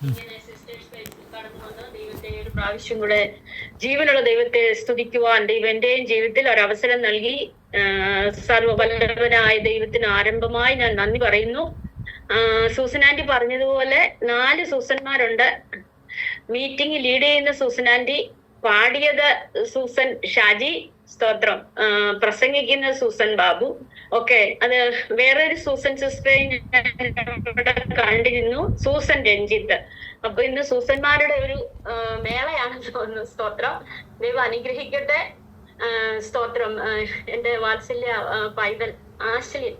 ഇങ്ങനെ സിസ്റ്റേഴ്സ് കടന്നു വന്ന് ദൈവത്തെ ഒരു പ്രാവശ്യം കൂടെ ജീവനുള്ള ദൈവത്തെ സ്തുതിക്കുവാൻ ദൈവം എന്റെയും ജീവിതത്തിൽ ഒരു അവസരം നൽകി. സർവ്വവല്ലഭനായ ദൈവത്തിന് ആരംഭമായി ഞാൻ നന്ദി പറയുന്നു. സൂസൻ ആന്റി പറഞ്ഞതുപോലെ 4 സൂസന്മാരുണ്ട്. മീറ്റിംഗ് ലീഡ് ചെയ്യുന്ന സൂസൻ ആന്റി, പാടിയത് സൂസൻ ഷാജി, സ്തോത്രം, പ്രസംഗിക്കുന്ന സൂസൻ ബാബു. ഓക്കെ, അത് വേറൊരു സൂസൻ സിസ്റ്ററെ കണ്ടിരുന്നു, സൂസൻ രഞ്ജിത്ത്. അപ്പൊ ഇന്ന് സൂസന്മാരുടെ ഒരു മേളയാണെന്ന് തോന്നുന്നു. സ്തോത്രം, ദൈവം അനുഗ്രഹിക്കട്ടെ. സ്തോത്രം. എന്റെ വാത്സല്യ പൈതൽ ആശ്ലി,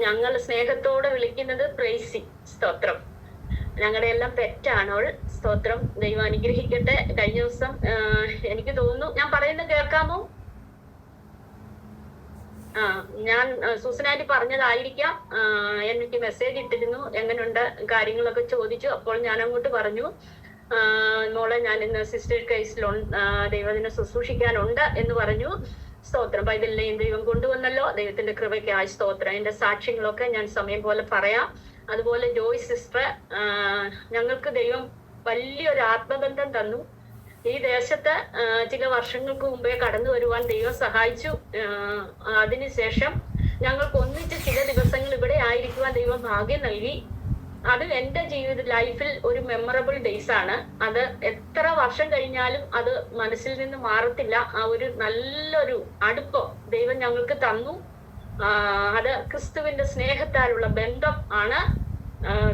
ഞങ്ങൾ സ്നേഹത്തോടെ വിളിക്കുന്നത് പ്രൈസി. സ്തോത്രം, ഞങ്ങളുടെ എല്ലാം പെറ്റാണോൾ. സ്തോത്രം, ദൈവം അനുഗ്രഹിക്കട്ടെ. കഴിഞ്ഞ ദിവസം എനിക്ക് തോന്നുന്നു, ഞാൻ പറയുന്നത് കേൾക്കാമോ? ഞാൻ സൂസനായിട്ട് പറഞ്ഞതായിരിക്കാം. എനിക്ക് മെസ്സേജ് ഇട്ടിരുന്നു, എങ്ങനെയുണ്ട് കാര്യങ്ങളൊക്കെ ചോദിച്ചു. അപ്പോൾ ഞാൻ അങ്ങോട്ട് പറഞ്ഞു, മോളെ ഞാൻ ഇന്ന് സിസ്റ്റർ കേസിൽ ദൈവത്തിനെ ശുശ്രൂഷിക്കാനുണ്ട് എന്ന് പറഞ്ഞു. സ്തോത്രം, പൈതലിനെയും ദൈവം കൊണ്ടുവന്നല്ലോ. ദൈവത്തിന്റെ കൃപയ്ക്കായി സ്തോത്രം. എന്റെ സാക്ഷ്യങ്ങളൊക്കെ ഞാൻ സമയം പോലെ പറയാം. അതുപോലെ ജോയ് സിസ്റ്റർ, ഞങ്ങൾക്ക് ദൈവം വലിയൊരു ആത്മബന്ധം തന്നു. ഈ ദേശത്ത് ചില വർഷങ്ങൾക്ക് മുമ്പേ കടന്നു വരുവാൻ ദൈവം സഹായിച്ചു. അതിനുശേഷം ഞങ്ങൾക്ക് ഒന്നിച്ച് ചില ദിവസങ്ങൾ ഇവിടെ ആയിരിക്കുവാൻ ദൈവം ഭാഗ്യം നൽകി. അത് എന്റെ ജീവിത ലൈഫിൽ ഒരു മെമ്മറബിൾ ഡേയ്സ് ആണ്. അത് എത്ര വർഷം കഴിഞ്ഞാലും അത് മനസ്സിൽ നിന്ന് മാറത്തില്ല. ആ ഒരു നല്ലൊരു അടുപ്പം ദൈവം ഞങ്ങൾക്ക് തന്നു. അത് ക്രിസ്തുവിന്റെ സ്നേഹത്താലുള്ള ബന്ധം ആണ്.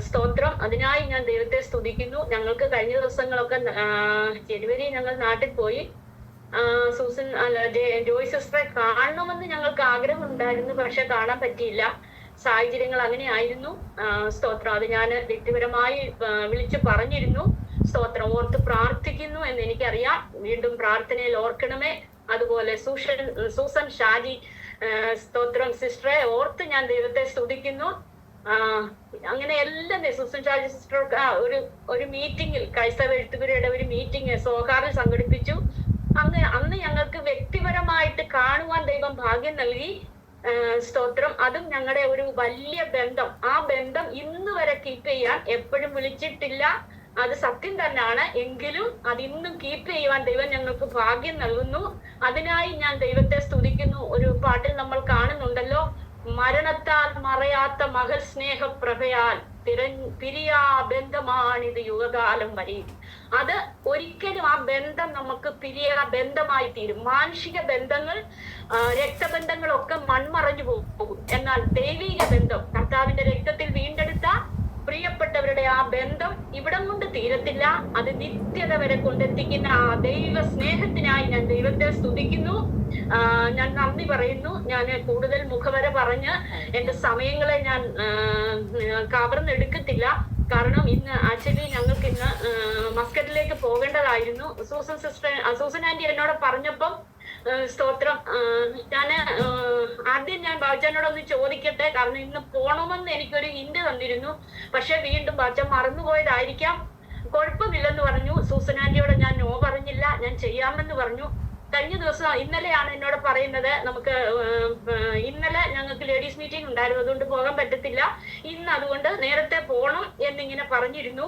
സ്തോത്രം, അതിനായി ഞാൻ ദൈവത്തെ സ്തുതിക്കുന്നു. ഞങ്ങൾക്ക് കഴിഞ്ഞ ദിവസങ്ങളൊക്കെ ജനുവരി ഞങ്ങൾ നാട്ടിൽ പോയി. സൂസൻ ജോയ് സിസ്റ്ററെ കാണണമെന്ന് ഞങ്ങൾക്ക് ആഗ്രഹം ഉണ്ടായിരുന്നു, പക്ഷെ കാണാൻ പറ്റിയില്ല. സാഹചര്യങ്ങൾ അങ്ങനെ ആയിരുന്നു. സ്തോത്രം, അത് ഞാൻ വ്യക്തിപരമായി വിളിച്ചു പറഞ്ഞിരുന്നു. സ്തോത്രം, ഓർത്ത് പ്രാർത്ഥിക്കുന്നു എന്ന് എനിക്കറിയാം. വീണ്ടും പ്രാർത്ഥനയിൽ ഓർക്കണമേ. അതുപോലെ സൂസൻ ഷാജി, സ്തോത്രം സിസ്റ്ററെ ഓർത്ത് ഞാൻ ദൈവത്തെ സ്തുതിക്കുന്നു. അങ്ങനെ എല്ലാം സൂസൻ ഷാജി സിസ്റ്റർ ഒരു മീറ്റിംഗിൽ, ക്രൈസ്തവ എഴുത്തുപുരയുടെ ഒരു മീറ്റിംഗ് സോഹാറിൽ സംഘടിപ്പിച്ചു. അന്ന് ഞങ്ങൾക്ക് വ്യക്തിപരമായിട്ട് കാണുവാൻ ദൈവം ഭാഗ്യം നൽകി. സ്തോത്രം, അതും ഞങ്ങളുടെ ഒരു വലിയ ബന്ധം. ആ ബന്ധം ഇന്ന് വരെ കീപ്പ് ചെയ്യാൻ എപ്പോഴും വിളിച്ചിട്ടില്ല, അത് സത്യം തന്നെയാണ്. എങ്കിലും അത് ഇന്നും കീപ്പ് ചെയ്യുവാൻ ദൈവം ഞങ്ങൾക്ക് ഭാഗ്യം നൽകുന്നു. അതിനായി ഞാൻ ദൈവത്തെ സ്തുതിക്കുന്നു. ഒരു പാട്ടിൽ നമ്മൾ കാണുന്നുണ്ടല്ലോ, മരണത്താൽ മറയാത്ത മകൾ സ്നേഹപ്രഭയാൽ പിരിയാ ബന്ധമാണിത് യുഗകാലം വരെ. അത് ഒരിക്കലും ആ ബന്ധം നമുക്ക് പിരിയാ ബന്ധമായി തീരും. മാനുഷിക ബന്ധങ്ങൾ, രക്തബന്ധങ്ങളൊക്കെ മൺമറഞ്ഞു പോകും. എന്നാൽ ദൈവിക ബന്ധം, കർത്താവിന്റെ രക്തത്തിൽ വീണ്ടെടുത്ത പ്രിയപ്പെട്ടവരുടെ ആ ബന്ധം ഇവിടം കൊണ്ട് തീരത്തില്ല. അത് നിത്യത വരെ കൊണ്ടെത്തിക്കുന്ന ആ ദൈവ സ്നേഹത്തിനായി ഞാൻ ദൈവത്തെ സ്തുതിക്കുന്നു. ഞാൻ നന്ദി പറയുന്നു. ഞാൻ കൂടുതൽ മുഖവര പറഞ്ഞ് എന്റെ സമയങ്ങളെ ഞാൻ കവർന്നെടുക്കത്തില്ല. കാരണം ഇന്ന് ആക്ച്വലി ഞങ്ങൾക്ക് ഇന്ന് മസ്കറ്റിലേക്ക് പോകേണ്ടതായിരുന്നു. സൂസൻ ആന്റി എന്നോട് പറഞ്ഞപ്പം, സ്തോത്രം, ഞാന് ആദ്യം ഞാൻ ബാബുജാനോടൊന്ന് ചോദിക്കട്ടെ, കാരണം ഇന്ന് പോണമെന്ന് എനിക്കൊരു ഹിന്റ് തന്നിരുന്നു. പക്ഷെ വീണ്ടും ബാബുജാൻ മറന്നുപോയതായിരിക്കാം. കുഴപ്പമില്ലെന്ന് പറഞ്ഞു. സൂസൻ ആന്റിയോട് ഞാൻ നോ പറഞ്ഞില്ല, ഞാൻ ചെയ്യാമെന്ന് പറഞ്ഞു. കഴിഞ്ഞ ദിവസം ഇന്നലെയാണ് എന്നോട് പറയുന്നത്, നമുക്ക് ഇന്നലെ ഞങ്ങൾക്ക് ലേഡീസ് മീറ്റിംഗ് ഉണ്ടായിരുന്നു, അതുകൊണ്ട് പോകാൻ പറ്റത്തില്ല. ഇന്ന് അതുകൊണ്ട് നേരത്തെ പോണം എന്നിങ്ങനെ പറഞ്ഞിരുന്നു.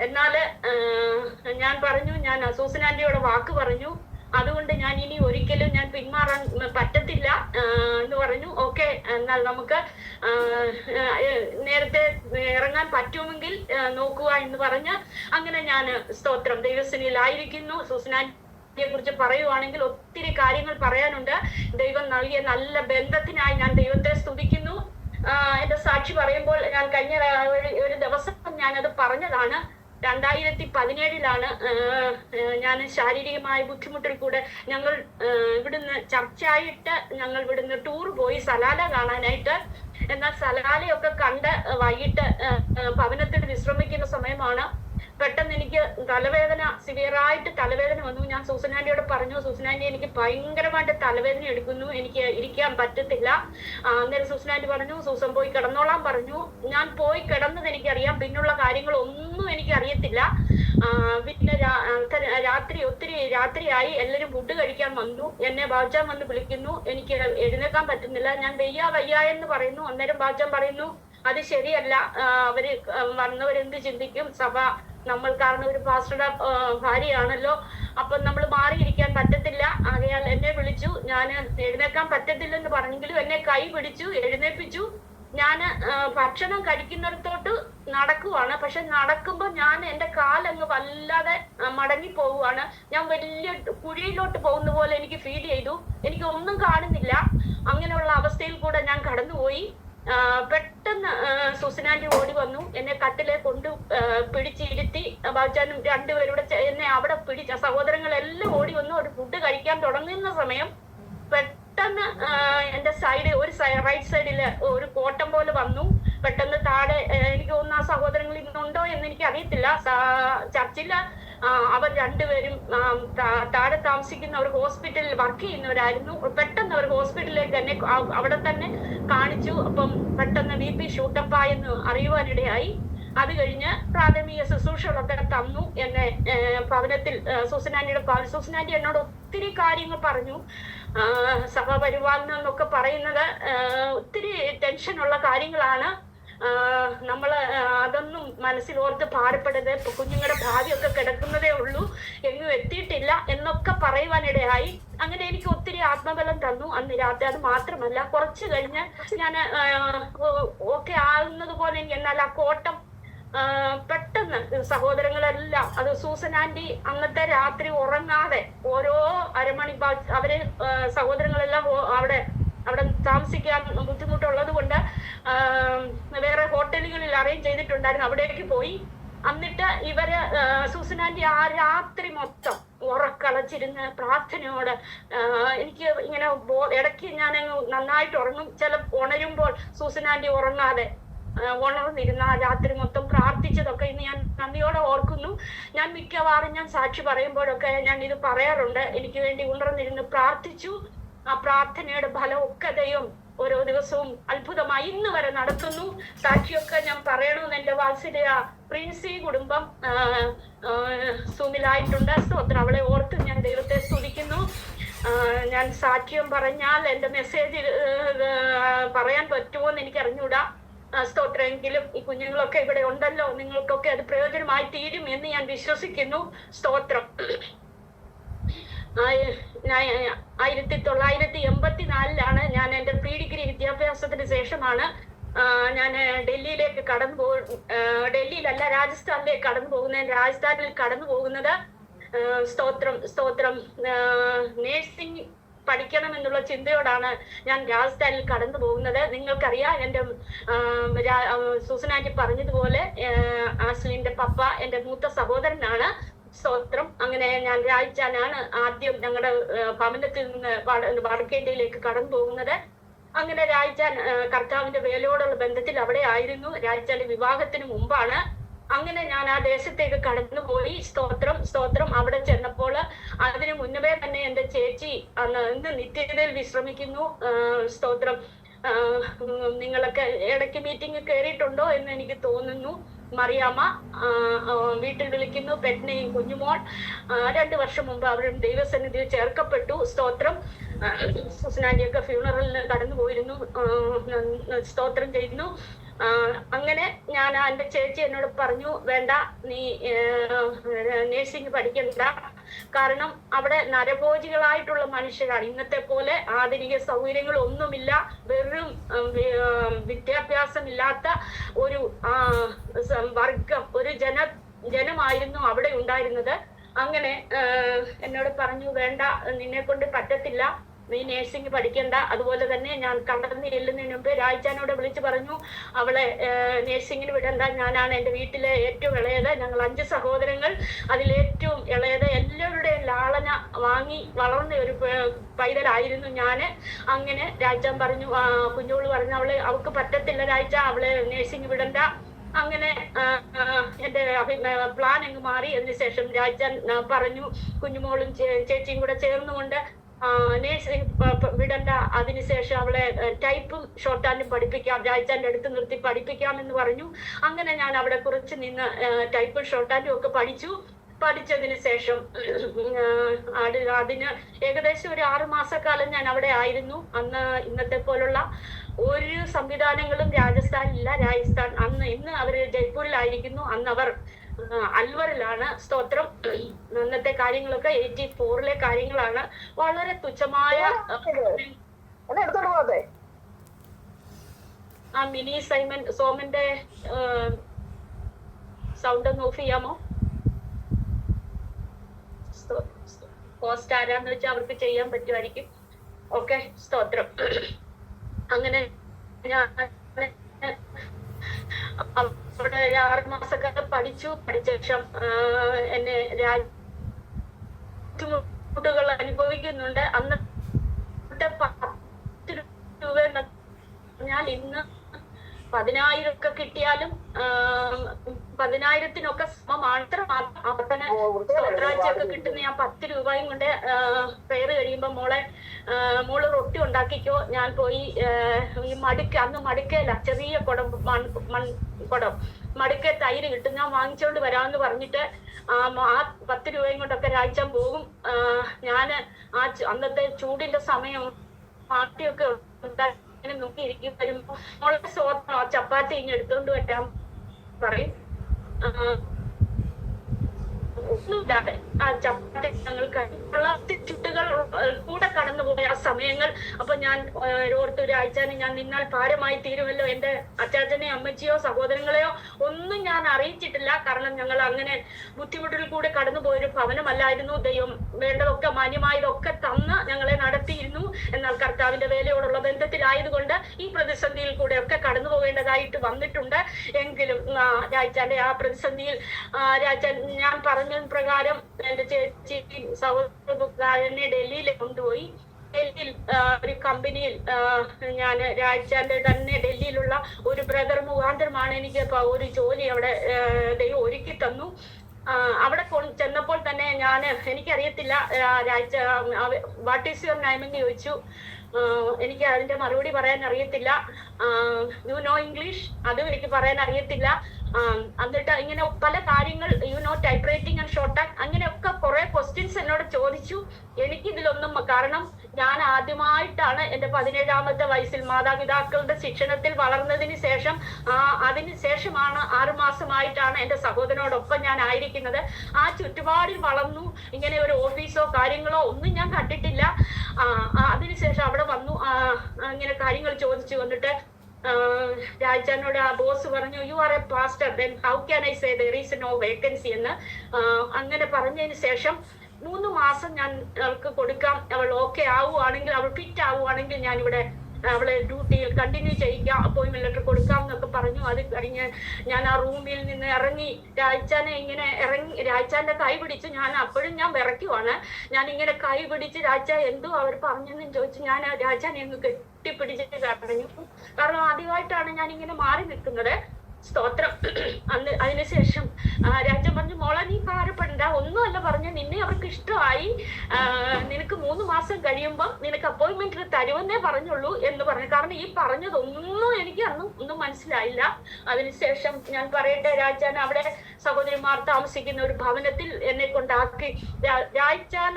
എന്നാല് ഞാൻ പറഞ്ഞു, ഞാൻ സൂസൻ ആന്റിയോട് വാക്ക് പറഞ്ഞു, അതുകൊണ്ട് ഞാൻ ഇനി ഒരിക്കലും ഞാൻ പിന്മാറാൻ പറ്റത്തില്ല എന്ന് പറഞ്ഞു. ഓക്കെ, എന്നാൽ നമുക്ക് നേരത്തെ ഇറങ്ങാൻ പറ്റുമെങ്കിൽ നോക്കുക എന്ന് പറഞ്ഞ് അങ്ങനെ ഞാൻ സ്തോത്രം ദൈവസേനയിലായിരിക്കുന്നു. സൂസനാന്റിയെ കുറിച്ച് പറയുവാണെങ്കിൽ ഒത്തിരി കാര്യങ്ങൾ പറയാനുണ്ട്. ദൈവം നൽകിയ നല്ല ബന്ധത്തിനായി ഞാൻ ദൈവത്തെ സ്തുതിക്കുന്നു. എന്റെ സാക്ഷി പറയുമ്പോൾ ഞാൻ കഴിഞ്ഞ ഒരു ദിവസം ഞാനത് പറഞ്ഞതാണ്. 2017 ഞാൻ ശാരീരികമായ ബുദ്ധിമുട്ടിൽ കൂടെ ഞങ്ങൾ ഇവിടുന്ന് ചർച്ചയായിട്ട് ഞങ്ങൾ ഇവിടുന്ന് ടൂർ പോയി സലാല കാണാനായിട്ട്. എന്നാൽ സലാലയൊക്കെ കണ്ട് വൈകിട്ട് ഭവനത്തിൽ വിശ്രമിക്കുന്ന സമയമാണ് പെട്ടെന്ന് എനിക്ക് തലവേദന, സിവിയറായിട്ട് തലവേദന വന്നു. ഞാൻ സൂസൻ ആന്റിയോട് പറഞ്ഞു, സൂസൻ ആന്റി എനിക്ക് ഭയങ്കരമായിട്ട് തലവേദന എടുക്കുന്നു, എനിക്ക് ഇരിക്കാൻ പറ്റത്തില്ല. അന്നേരം സൂസൻ ആന്റി പറഞ്ഞു, സൂസൻ പോയി കിടന്നോളാൻ പറഞ്ഞു. ഞാൻ പോയി കിടന്നത് എനിക്കറിയാം, പിന്നുള്ള കാര്യങ്ങളൊന്നും എനിക്ക് അറിയത്തില്ല. പിന്നെ ഒത്തിരി രാത്രിയായി. എല്ലാരും ഫുഡ് കഴിക്കാൻ വന്നു. എന്നെ ബാബുജാൻ വന്ന് വിളിക്കുന്നു, എനിക്ക് എഴുന്നേക്കാൻ പറ്റുന്നില്ല, ഞാൻ വയ്യ എന്ന് പറയുന്നു. അന്നേരം ബാബുജാൻ പറയുന്നു, അത് ശരിയല്ല. അവര് വന്നവരെന്ത് ചിന്തിക്കും, സഭ നമ്മൾ കാരണം ഒരു പാസ്റ്ററുടെ ഭാര്യയാണല്ലോ, അപ്പൊ നമ്മൾ മാറിയിരിക്കാൻ പറ്റത്തില്ല. ആകയാൽ എന്നെ വിളിച്ചു. ഞാൻ എഴുന്നേക്കാൻ പറ്റത്തില്ലെന്ന് പറഞ്ഞെങ്കിലും എന്നെ കൈ പിടിച്ചു എഴുന്നേപ്പിച്ചു. ഞാൻ ഭക്ഷണം കഴിക്കുന്നിടത്തോട്ട് നടക്കുവാണ്. പക്ഷെ നടക്കുമ്പോ ഞാൻ എന്റെ കാലങ്ങ് വല്ലാതെ മടങ്ങി പോവുകയാണ്. ഞാൻ വലിയ കുഴിയിലോട്ട് പോകുന്ന പോലെ എനിക്ക് ഫീൽ ചെയ്തു. എനിക്ക് ഒന്നും കാണുന്നില്ല. അങ്ങനെയുള്ള അവസ്ഥയിൽ കൂടെ ഞാൻ കടന്നുപോയി. പെട്ടെന്ന് സുസനാന്റി ഓടി വന്നു. എന്നെ കട്ടിലെ കൊണ്ട് പിടിച്ചിരുത്തി. ബാച്ചാനും രണ്ടുപേരുടെ എന്നെ അവിടെ പിടിച്ച സഹോദരങ്ങളെല്ലാം ഓടി വന്നു. ഒരു ഫുഡ് കഴിക്കാൻ തുടങ്ങുന്ന സമയം പെട്ടെന്ന് എന്റെ സൈഡ് ഒരു റൈറ്റ് സൈഡില് ഒരു കോട്ടം പോലെ വന്നു. പെട്ടെന്ന് താഴെ എനിക്ക് തോന്നുന്നു ആ സഹോദരങ്ങൾ ഇന്നുണ്ടോ എന്ന് എനിക്ക് അറിയത്തില്ല. ചർച്ചില് അവർ രണ്ടുപേരും താഴെ താമസിക്കുന്ന ഒരു ഹോസ്പിറ്റലിൽ വർക്ക് ചെയ്യുന്നവരായിരുന്നു. പെട്ടെന്ന് അവർ ഹോസ്പിറ്റലിലേക്ക് എന്നെ അവിടെ തന്നെ കാണിച്ചു. അപ്പം പെട്ടെന്ന് BP ഷൂട്ടപ്പായെന്ന് അറിയുവാനിടയായി. അത് കഴിഞ്ഞ് പ്രാഥമിക ശുശ്രൂഷകളൊക്കെ തന്നു എന്നെ ഭവനത്തിൽ. സുസനാന്റി എന്നോട് ഒത്തിരി കാര്യങ്ങൾ പറഞ്ഞു. സഹപരിപാലനം എന്നൊക്കെ പറയുന്നത് ഒത്തിരി ടെൻഷനുള്ള കാര്യങ്ങളാണ്. നമ്മള് അതൊന്നും മനസ്സിലോർത്ത് പാടുപെടരുത്. കുഞ്ഞുങ്ങളുടെ ഭാവിയൊക്കെ കിടക്കുന്നതേ ഉള്ളൂ, എങ്ങും എത്തിയിട്ടില്ല എന്നൊക്കെ പറയുവാനിടയായി. അങ്ങനെ എനിക്ക് ഒത്തിരി ആത്മബലം തന്നു അന്ന് രാത്രി. അത് മാത്രമല്ല, കുറച്ച് കഴിഞ്ഞ് ഞാൻ ഓക്കെ ആകുന്നത് പോലെ എനിക്ക്, എന്നാൽ ആ കോട്ടം പെട്ടെന്ന് സഹോദരങ്ങളെല്ലാം, അത് സൂസനാന്റി അന്നത്തെ രാത്രി ഉറങ്ങാതെ ഓരോ അരമണി അവര് സഹോദരങ്ങളെല്ലാം അവിടെ താമസിക്കാൻ ബുദ്ധിമുട്ടുള്ളത് കൊണ്ട് വേറെ ഹോട്ടലുകളിൽ അറേഞ്ച് ചെയ്തിട്ടുണ്ടായിരുന്നു. അവിടേക്ക് പോയി. എന്നിട്ട് ഇവര് സൂസനാന്റി ആ രാത്രി മൊത്തം ഉറക്കളച്ചിരുന്ന് പ്രാർത്ഥനയോട് എനിക്ക് ഇങ്ങനെ ഇടയ്ക്ക് ഞാൻ നന്നായിട്ട് ഉറങ്ങും. ഉണരുമ്പോൾ സൂസനാന്റി ഉറങ്ങാതെ ഉണർന്നിരുന്ന ആ രാത്രി മൊത്തം പ്രാർത്ഥിച്ചതൊക്കെ ഇന്ന് ഞാൻ നന്ദിയോടെ ഓർക്കുന്നു. ഞാൻ മിക്കവാറും ഞാൻ സാക്ഷി പറയുമ്പോഴൊക്കെ ഞാൻ ഇത് പറയാറുണ്ട്. എനിക്ക് വേണ്ടി ഉണർന്നിരുന്ന് പ്രാർത്ഥിച്ചു. ആ പ്രാർത്ഥനയുടെ ഫലമൊക്കെ ദൈവം ഓരോ ദിവസവും അത്ഭുതമായി ഇന്ന് വരെ നടത്തുന്നു. സാക്ഷിയൊക്കെ ഞാൻ പറയണമെന്ന് എന്റെ വാത്സല്യ പ്രിൻസി കുടുംബം സുമിലായിട്ടുണ്ട്. സ്തോത്രം. അവളെ ഓർത്ത് ഞാൻ ദൈവത്തെ സ്തുതിക്കുന്നു. ഞാൻ സാക്ഷ്യം പറഞ്ഞാൽ എന്റെ മെസ്സേജ് പറയാൻ പറ്റുമോ എന്ന് എനിക്ക് അറിഞ്ഞൂടാ. സ്തോത്രമെങ്കിലും ഈ കുഞ്ഞുങ്ങളൊക്കെ ഇവിടെ ഉണ്ടല്ലോ, നിങ്ങൾക്കൊക്കെ അത് പ്രയോജനമായി തീരും എന്ന് ഞാൻ വിശ്വസിക്കുന്നു. സ്തോത്രം. 1984 ഞാൻ എൻ്റെ പ്രീ ഡിഗ്രി വിദ്യാഭ്യാസത്തിന് ശേഷമാണ് ഞാൻ ഡൽഹിയിലേക്ക് ഡൽഹിയിലല്ല, രാജസ്ഥാനിലേക്ക് കടന്നു പോകുന്നത്. രാജസ്ഥാനിൽ കടന്നു പോകുന്നത് സ്തോത്രം നേഴ്സിംഗ് പഠിക്കണം എന്നുള്ള ചിന്തയോടാണ് ഞാൻ രാജസ്ഥാനിൽ കടന്നു പോകുന്നത്. നിങ്ങൾക്കറിയാം, എൻ്റെ സൂസനാന്റി പറഞ്ഞതുപോലെ ആസ്ലിന്റെ പപ്പ എൻ്റെ മൂത്ത സഹോദരനാണ്. സ്തോത്രം. അങ്ങനെ ഞാൻ രാജസ്ഥാനാണ് ആദ്യം ഞങ്ങളുടെ ഭവനത്തിൽ നിന്ന് വടക്കേന്ത്യയിലേക്ക് കടന്നു പോകുന്നത്. അങ്ങനെ രാജസ്ഥാൻ കർത്താവിന്റെ വേലയോടുള്ള ബന്ധത്തിൽ അവിടെ ആയിരുന്നു. രാജസ്ഥാന്റെ വിവാഹത്തിന് മുമ്പാണ്. അങ്ങനെ ഞാൻ ആ ദേശത്തേക്ക് കടന്നുപോയി. സ്തോത്രം. അവിടെ ചെന്നപ്പോൾ അതിനു മുന്നേ തന്നെ എന്റെ ചേച്ചി ഇന്ന് നിത്യതയിൽ വിശ്രമിക്കുന്നു. സ്തോത്രം. നിങ്ങളൊക്കെ ഇടയ്ക്ക് മീറ്റിംഗ് കയറിയിട്ടുണ്ടോ എന്ന് എനിക്ക് തോന്നുന്നു. മറിയാമ്മ വീട്ടിൽ വിളിക്കുന്നു. പെറ്റ്നയും കുഞ്ഞുമോൾ 2 വർഷം മുമ്പ് അവരും ദൈവസന്നിധിയിൽ ചേർക്കപ്പെട്ടു. സ്തോത്രം. സുസനാന്റിയൊക്കെ ഫ്യൂണറലിന് കടന്നു പോയിരുന്നു. സ്തോത്രം ചെയ്യുന്നു. അങ്ങനെ ഞാൻ എൻ്റെ ചേച്ചി എന്നോട് പറഞ്ഞു, വേണ്ട, നീ നേഴ്സിംഗ് പഠിക്കണ്ട. കാരണം അവിടെ നരഭോജികളായിട്ടുള്ള മനുഷ്യരാണ്. ഇന്നത്തെ പോലെ ആധുനിക സൗകര്യങ്ങൾ ഒന്നുമില്ല. വെറും വിദ്യാഭ്യാസമില്ലാത്ത ഒരു വർഗം, ഒരു ജനമായിരുന്നു അവിടെ ഉണ്ടായിരുന്നത്. അങ്ങനെ എന്നോട് പറഞ്ഞു, വേണ്ട, നിന്നെ കൊണ്ട് പറ്റത്തില്ല, നീ നേഴ്സിംഗ് പഠിക്കണ്ട. അതുപോലെ തന്നെ ഞാൻ കടന്നു ചെല്ലുന്നതിന് മുമ്പ് രാജാനോട് വിളിച്ചു പറഞ്ഞു, അവളെ നേഴ്സിംഗിന് വിടണ്ട. ഞാനാണ് എൻ്റെ വീട്ടിലെ ഏറ്റവും ഇളയത്. ഞങ്ങൾ 5 സഹോദരങ്ങൾ. അതിലേറ്റവും ഇളയത്. എല്ലാവരുടെയും ലാളന വാങ്ങി വളർന്ന ഒരു പൈതലായിരുന്നു ഞാൻ. അങ്ങനെ രാജാൻ പറഞ്ഞു, കുഞ്ഞോള് പറഞ്ഞു, അവൾക്ക് പറ്റത്തില്ല രാജ, അവളെ നേഴ്സിംഗ് വിടണ്ട. അങ്ങനെ എൻ്റെ പ്ലാൻ അങ്ങ് മാറി. അതിനുശേഷം രാജാൻ പറഞ്ഞു, കുഞ്ഞുമോളും ചേച്ചിയും കൂടെ ചേർന്നുകൊണ്ട് നേഴ്സിംഗ് വിടണ്ട, അതിനുശേഷം അവളെ ടൈപ്പും ഷോർട്ട് ഹാൻഡും പഠിപ്പിക്കാം, രാജാന്റെ അടുത്ത് നിർത്തി പഠിപ്പിക്കാം എന്ന് പറഞ്ഞു. അങ്ങനെ ഞാൻ അവിടെ കുറച്ച് നിന്ന് ടൈപ്പും ഷോർട്ട് ഹാൻഡും ഒക്കെ പഠിച്ചു. പഠിച്ചതിന് ശേഷം അതിന് ഏകദേശം ഒരു 6 മാസക്കാലം ഞാൻ അവിടെ ആയിരുന്നു. അന്ന് ഇന്നത്തെ പോലുള്ള ഒരു സംവിധാനങ്ങളും രാജസ്ഥാനിലില്ല. ഇന്ന് അവര് ജയ്പൂരിലായിരിക്കുന്നു. അന്ന് അവർ അൽവറിലാണ്. സ്തോത്രം. അന്നത്തെ കാര്യങ്ങളൊക്കെ 84 കാര്യങ്ങളാണ്. വളരെ തുച്ഛമായ ആ മിനി സോമന്റെ സൗണ്ട് ഒന്ന് ഓഫ് ചെയ്യാമോ? പോസ്റ്റ് ആരാന്ന് വെച്ചാൽ അവർക്ക് ചെയ്യാൻ പറ്റുമായിരിക്കും. ഓക്കെ, സ്തോത്രം. അങ്ങനെ ഞാൻ അവിടെ 6 മാസക്കാലം പഠിച്ച ശേഷം എന്നെ ബുദ്ധിമുട്ടുകൾ അനുഭവിക്കുന്നുണ്ട്. അന്നത്തെ 10 രൂപ ഞാൻ ഇന്ന് 10,000 ഒക്കെ കിട്ടിയാലും 10,000-നൊക്കെ മാത്രമാണ് സ്വത്രാഴ്ചയൊക്കെ കിട്ടുന്ന. ഞാൻ 10 രൂപയും കൊണ്ട് പ്രയർ കഴിയുമ്പോ മോള് റൊട്ടി ഉണ്ടാക്കിക്കോ, ഞാൻ പോയി ഈ അന്ന് മടുക്കയില്ല, ചെറിയ കുടം കുടം മടുക്ക തൈര് കിട്ടും, ഞാൻ വാങ്ങിച്ചോണ്ട് വരാമെന്ന് പറഞ്ഞിട്ട് ആ 10 രൂപയും കൊണ്ടൊക്കെ രാഴ്ച പോകും. ഞാന് അന്നത്തെ ചൂടിന്റെ സമയം പാട്ടിയൊക്കെ ഉണ്ടാക്കി നോക്കിയിരിക്കും. വരുമ്പോ മോളെ ചപ്പാത്തി ഇങ്ങനെ എടുത്തോണ്ട് വരാൻ പറയും. ഒന്നുമില്ലാതെ ആ ചപ്പാത്തി ഞങ്ങൾ ചുട്ടുകൾ കൂടെ കടന്നുപോയ ആ സമയങ്ങൾ. അപ്പൊ ഞാൻ ഓർത്ത് ഒരാഴ്ച ഞാൻ നിന്നാൽ ഭാരമായി തീരുമല്ലോ. എന്റെ അച്ചാച്ചനെയോ അമ്മച്ചിയോ സഹോദരങ്ങളെയോ ഒന്നും ഞാൻ അറിയിച്ചിട്ടില്ല. കാരണം ഞങ്ങൾ അങ്ങനെ ബുദ്ധിമുട്ടിൽ കൂടെ കടന്നുപോയൊരു ഭവനമല്ലായിരുന്നു. ദൈവം വേണ്ടതൊക്കെ മാന്യമായതൊക്കെ തന്ന് ഞങ്ങളെ നടത്തിയിരുന്നു. എന്നാൽ കർത്താവിന്റെ വേലയോടുള്ള ബന്ധത്തിലായതുകൊണ്ട് ഈ പ്രതിസന്ധിയിൽ കൂടെ ഒക്കെ കടന്നു പോകേണ്ടതായിട്ട് വന്നിട്ടുണ്ട്. എങ്കിലും രാജാന്റെ ആ പ്രതിസന്ധിയിൽ ഞാൻ പറഞ്ഞ പ്രകാരം എന്റെ ചേച്ചി സഹോദരനെ ഡൽഹിയിൽ കൊണ്ടുപോയി. ഡൽഹിയിൽ ഒരു കമ്പനിയിൽ ഞാൻ രാജാന്റെ തന്നെ ഡൽഹിയിലുള്ള ഒരു ബ്രദർ മുഖാന്തരമാണ് എനിക്ക് ഒരു ജോലി അവിടെ ദൈവം ഒരുക്കി തന്നു. അവിടെ ചെന്നപ്പോൾ തന്നെ എനിക്കറിയത്തില്ല, വാട്ട് ഈസ് യുവർ നെയിം എന്ന് ചോദിച്ചു. എനിക്ക് അതിന്റെ മറുപടി പറയാൻ അറിയത്തില്ല. യു നോ ഇംഗ്ലീഷ്, അതും എനിക്ക് പറയാൻ അറിയത്തില്ല. എന്നിട്ട് ഇങ്ങനെ പല കാര്യങ്ങൾ type writing and short hand അങ്ങനെയൊക്കെ കുറെ ക്വസ്റ്റ്യൻസ് എന്നോട് ചോദിച്ചു. എനിക്കിതിലൊന്നും, കാരണം ഞാൻ ആദ്യമായിട്ടാണ് എന്റെ 17ാമത്തെ വയസ്സിൽ മാതാപിതാക്കളുടെ ശിക്ഷണത്തിൽ വളർന്നതിന് ശേഷം അതിനുശേഷമാണ് 6 മാസമായിട്ടാണ് എന്റെ സഹോദരനോടൊപ്പം ഞാൻ ആയിരിക്കുന്നത്. ആ ചുറ്റുപാടിൽ വളർന്നു. ഇങ്ങനെ ഒരു ഓഫീസോ കാര്യങ്ങളോ ഒന്നും ഞാൻ കണ്ടിട്ടില്ല. അതിനുശേഷം അവിടെ വന്നു, ഇങ്ങനെ കാര്യങ്ങൾ ചോദിച്ചു. വന്നിട്ട് രാജാനോട് ആ ബോസ് പറഞ്ഞു, you are a pastor, then how can I say there is no vacancy എന്ന്. അങ്ങനെ പറഞ്ഞതിന് ശേഷം 3 മാസം ഞാൻ അവൾക്ക് കൊടുക്കാം, അവൾ ഓക്കെ ആവുകയാണെങ്കിൽ, അവൾ ഫിറ്റ് ആവുകയാണെങ്കിൽ ഞാൻ ഇവിടെ അവളെ ഡ്യൂട്ടിയിൽ കണ്ടിന്യൂ ചെയ്യിക്കാം, അപ്പോയിന്റ്മെന്റ് ലെറ്റർ കൊടുക്കാം എന്നൊക്കെ പറഞ്ഞു. അത് കഴിഞ്ഞ് ഞാൻ ആ റൂമിൽ നിന്ന് ഇറങ്ങി രാജാന്റെ കൈ പിടിച്ചു. അപ്പോഴും ഞാൻ വിറയ്ക്കുവാണ്. ഞാൻ ഇങ്ങനെ കൈ പിടിച്ച് രാജാ എന്തോ അവർ പറഞ്ഞെന്നും ചോദിച്ചു. ഞാൻ രാജാനെ ഒന്ന് കെട്ടിപ്പിടിച്ചിട്ട് കരഞ്ഞു. കാരണം ആദ്യമായിട്ടാണ് ഞാൻ ഇങ്ങനെ മാറി നിൽക്കുന്നത്. സ്തോത്രം. അതിനുശേഷം രാജൻ പറഞ്ഞു, മോളെ നീ ഭാരപ്പെടണ്ട, ഒന്നുമല്ല പറഞ്ഞു, നിന്നെ അവർക്ക് ഇഷ്ടമായി, നിനക്ക് 3 മാസം കഴിയുമ്പോൾ നിനക്ക് അപ്പോയിന്റ്മെന്റ് തരുമെന്നേ പറഞ്ഞുള്ളൂ എന്ന് പറഞ്ഞു. കാരണം ഈ പറഞ്ഞതൊന്നും എനിക്ക് ഒന്നും മനസ്സിലായില്ല. അതിനുശേഷം ഞാൻ പറയട്ടെ, രാജാൻ അവിടെ സഹോദരിമാർ താമസിക്കുന്ന ഒരു ഭവനത്തിൽ എന്നെ കൊണ്ടാക്കി. രാജാൻ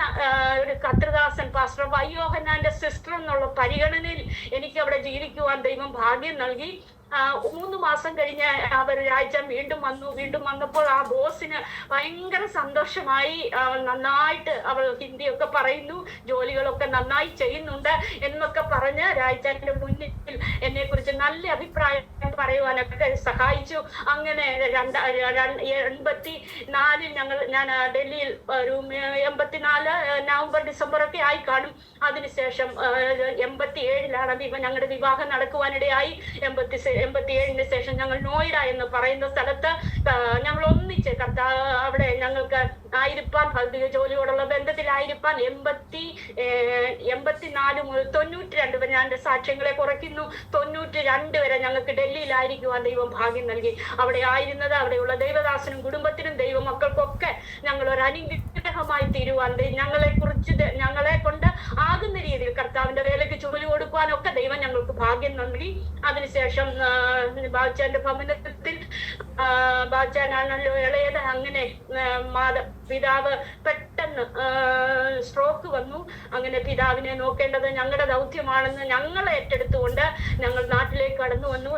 ഒരു കത്രദാസൻ പാസ്റ്റർ വയോഹന്നാന്റെ സിസ്റ്റർ എന്നുള്ള പരിഗണനയിൽ എനിക്ക് അവിടെ ജീവിക്കുവാൻ ദൈവം ഭാഗ്യം നൽകി. 3 മാസം കഴിഞ്ഞ് രാജാൻ വീണ്ടും വന്നപ്പോൾ ആ ബോസിന് ഭയങ്കര സന്തോഷമായി. നന്നായിട്ട് അവൾ ഹിന്ദിയൊക്കെ പറയുന്നു, ജോലികളൊക്കെ നന്നായി ചെയ്യുന്നുണ്ട് എന്നൊക്കെ പറഞ്ഞ് രാജാന്റെ മുന്നിൽ എന്നെ കുറിച്ച് നല്ല അഭിപ്രായം പറയുവാനൊക്കെ സഹായിച്ചു. അങ്ങനെ 84 ഞാൻ ഡൽഹിയിൽ ഒരു 84 നവംബർ ഡിസംബർ ഒക്കെ ആയി കാണും. അതിനുശേഷം 87-ലാണ് ഞങ്ങളുടെ വിവാഹം നടക്കുവാനിടയായി. 87-ന് ശേഷം ഞങ്ങൾ നോയിഡ എന്ന് പറയുന്ന സ്ഥലത്ത് ഞങ്ങൾ ഒന്നിച്ച് അവിടെ ഞങ്ങൾക്ക് ആയിരിക്കാൻ, ഭൗതിക ജോലിയോടുള്ള ബന്ധത്തിലായിരിക്കാൻ 84 മുതൽ 92 വരെ, ഞാൻ എന്റെ സാക്ഷ്യങ്ങളെ കുറയ്ക്കുന്നു, 92 വരെ ഞങ്ങൾക്ക് ഡൽഹിയിലായിരിക്കുവാൻ ദൈവം ഭാഗ്യം നൽകി. അവിടെ ആയിരുന്നത് അവിടെയുള്ള ദൈവദാസനും കുടുംബത്തിനും ദൈവമക്കൾക്കൊക്കെ ഞങ്ങൾ ഒരു അനുഗ്രഹമായി തീരുവാൻ, ഞങ്ങളെ കൊണ്ട് ആകുന്ന രീതിയിൽ കർത്താവിന്റെ വേലയ്ക്ക് ജോലി കൊടുക്കുവാനൊക്കെ ദൈവം ഞങ്ങൾക്ക് ഭാഗ്യം നൽകി. അതിനുശേഷം ബാബുച്ചാന്റെ ഭവനത്തിൽ ബാച്ചാനാണല്ലോ ഇളയത്. അങ്ങനെ പിതാവ് പെട്ടെന്ന് സ്ട്രോക്ക് വന്നു. അങ്ങനെ പിതാവിനെ നോക്കേണ്ടത് ഞങ്ങളുടെ ദൗത്യമാണെന്ന് ഞങ്ങൾ ഏറ്റെടുത്തുകൊണ്ട് ഞങ്ങൾ നാട്ടിലേക്ക് കടന്നു വന്നു.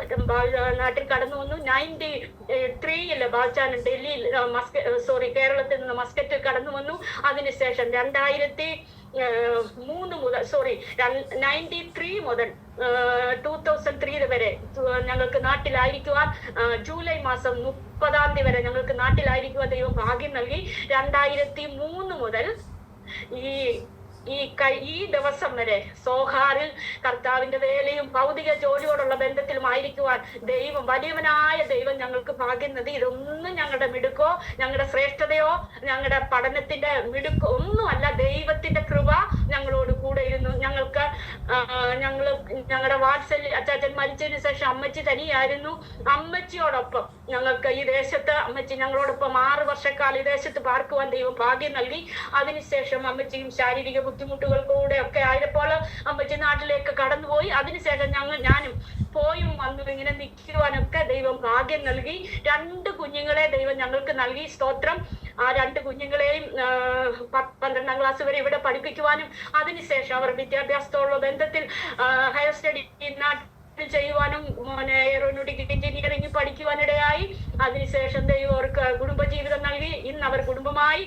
നാട്ടിൽ കടന്നു വന്നു. 93 ബാച്ചാൻ ഡൽഹിയിൽ കേരളത്തിൽ നിന്ന് മസ്കറ്റിൽ കടന്നു വന്നു. അതിനുശേഷം 2003 മുതൽ 93 മുതൽ 2003 വരെ ഞങ്ങൾക്ക് നാട്ടിലായിരിക്കുവാൻ, ജൂലൈ മാസം 30 വരെ ഞങ്ങൾക്ക് നാട്ടിലായിരിക്കുവാൻ ദൈവം ഭാഗ്യം നൽകി. 2003 മുതൽ ഈ ദിവസം വരെ സോഹാറിൽ കർത്താവിന്റെ വേലയും ഭൗതിക ജോലിയോടുള്ള ബന്ധത്തിലും ആയിരിക്കുവാൻ ദൈവം, വലിയവനായ ദൈവം ഞങ്ങൾക്ക് ഭാഗ്യം നൽകി. ഇതൊന്നും ഞങ്ങളുടെ മിടുക്കോ ഞങ്ങളുടെ ശ്രേഷ്ഠതയോ ഞങ്ങളുടെ പഠനത്തിന്റെ മിടുക്കോ ഒന്നുമല്ല. ദൈവത്തിന്റെ കൃപ ഞങ്ങളോട് കൂടെ ഇരുന്നു. ഞങ്ങളുടെ വാത്സല്യ അച്ചാച്ചൻ മരിച്ചതിന് ശേഷം അമ്മച്ചി തനിയായിരുന്നു. അമ്മച്ചിയോടൊപ്പം ഞങ്ങൾക്ക് ഈ ദേശത്ത്, അമ്മച്ചി ഞങ്ങളോടൊപ്പം 6 വർഷക്കാലം ഈ ദേശത്ത് പാർക്കുവാൻ ദൈവം ഭാഗ്യം നൽകി. അതിനുശേഷം അമ്മച്ചിയും ശാരീരിക ബുദ്ധിമുട്ടുകൾ കൂടെ ഒക്കെ ആയപ്പോൾ അമ്മച്ചി നാട്ടിലേക്ക് കടന്നുപോയി. അതിനുശേഷം ഞാനും പോയും വന്നു ഇങ്ങനെ നിൽക്കുവാനൊക്കെ ദൈവം ഭാഗ്യം നൽകി. 2 കുഞ്ഞുങ്ങളെ ദൈവം ഞങ്ങൾക്ക് നൽകി. സ്തോത്രം. ആ 2 കുഞ്ഞുങ്ങളെയും 12ാം ക്ലാസ് വരെ ഇവിടെ പഠിപ്പിക്കുവാനും അതിനുശേഷം അവർ വിദ്യാഭ്യാസത്തോടുള്ള ബന്ധത്തിൽ ഹയർ സ്റ്റഡി ചെയ്യുവാനും എയറോനോട്ടിക്കൽ എഞ്ചിനീയറിംഗ് പഠിക്കുവാനിടയായി. അതിനുശേഷം ദൈവം അവർക്ക് കുടുംബജീവിതം നൽകി. ഇന്ന് അവർ കുടുംബമായി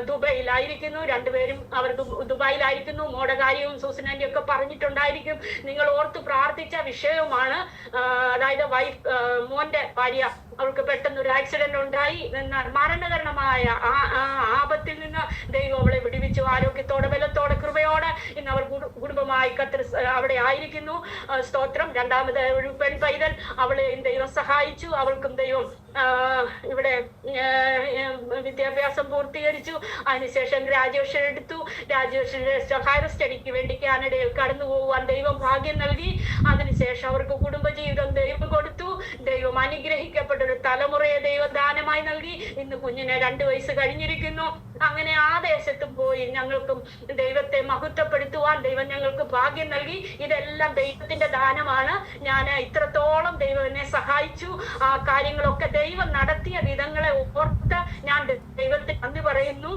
ദുബൈയിലായിരിക്കുന്നു. 2 പേരും അവർ ദുബായിലായിരിക്കുന്നു. മോടെ കാര്യവും സൂസനാന്റി ഒക്കെ പറഞ്ഞിട്ടുണ്ടായിരിക്കും. നിങ്ങൾ ഓർത്ത് പ്രാർത്ഥിച്ച വിഷയവുമാണ്. അതായത് മോന്റെ ഭാര്യ, അവൾക്ക് പെട്ടെന്ന് ഒരു ആക്സിഡന്റ് ഉണ്ടായി. മരണകരണമായ ആപത്തിൽ നിന്ന് ദൈവം അവളെ വിടുവിച്ചു. ആരോഗ്യത്തോടെ, ബലത്തോടെ, കൃപയോടെ ഇന്ന് അവർ കുടുംബമായി അവിടെ ആയിരിക്കുന്നു. സ്തോത്രം. 2ാമത് ഒരു പെൺ പൈതൽ, അവളെ ദൈവം സഹായിച്ചു. അവൾക്കും ദൈവം ഇവിടെ വിദ്യാഭ്യാസം പൂർത്തീകരിച്ചു. അതിനുശേഷം ഗ്രാജുവേഷൻ എടുത്തു. ഗ്രാജുവേഷൻ ഹയർ സ്റ്റഡിക്ക് വേണ്ടി കാനഡയിൽ കടന്നു പോകുവാൻ ദൈവം ഭാഗ്യം നൽകി. അതിനുശേഷം അവർക്ക് കുടുംബജീവിതം ദൈവം കൊടുത്തു. ദൈവം അനുഗ്രഹിക്കപ്പെട്ട ഒരു തലമുറയെ ദൈവം ദാനമായി നൽകി. ഇന്ന് കുഞ്ഞിന് 2 വയസ്സ് കഴിഞ്ഞിരിക്കുന്നു. അങ്ങനെ ആ ദേശത്തും പോയി ഞങ്ങൾക്കും ദൈവത്തെ മഹത്വപ്പെടുത്തുവാൻ ദൈവം ഞങ്ങൾക്ക് ഭാഗ്യം നൽകി. ഇതെല്ലാം ദൈവത്തിന്റെ ദാനമാണ്. ഞാൻ ഇത്രത്തോളം ദൈവം എന്നെ സഹായിച്ചു. ആ കാര്യങ്ങളൊക്കെ ദൈവം നടത്തിയ വിധങ്ങളെ ഓർത്ത് ഞാൻ ദൈവത്തിന് നന്ദി പറയുന്നു.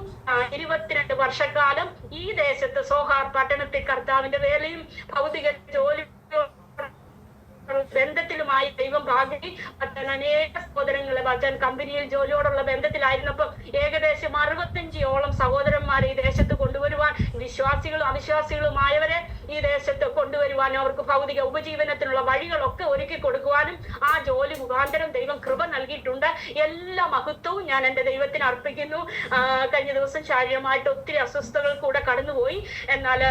22 വർഷക്കാലം ഈ ദേശത്ത് സോഹാർ പട്ടണത്തിൽ കർത്താവിന്റെ വേലയും ഭൗതിക ജോലി ബന്ധത്തിലുമായി ദൈവം ഭാഗ്യം. അനേക സഹോദരങ്ങളെ അച്ഛൻ കമ്പനിയിൽ ജോലിയോടുള്ള ബന്ധത്തിലായിരുന്നപ്പോൾ ഏകദേശം 65ഓളം സഹോദരന്മാരെ ഈ ദേശത്ത് കൊണ്ടുവരുവാൻ, വിശ്വാസികളും അവിശ്വാസികളുമായവരെ ഈ ദേശത്ത് കൊണ്ടുവരുവാനും അവർക്ക് ഭൗതിക ഉപജീവനത്തിനുള്ള വഴികളൊക്കെ ഒരുക്കി കൊടുക്കുവാനും ആ ജോലി മുഖാന്തരം ദൈവം കൃപ നൽകിയിട്ടുണ്ട്. എല്ലാ മഹത്വവും ഞാൻ എൻ്റെ ദൈവത്തിന് അർപ്പിക്കുന്നു. കഴിഞ്ഞ ദിവസം ശാരീരികമായിട്ട് ഒത്തിരി അസ്വസ്ഥതകൾ കൂടെ കടന്നുപോയി. എന്നാൽ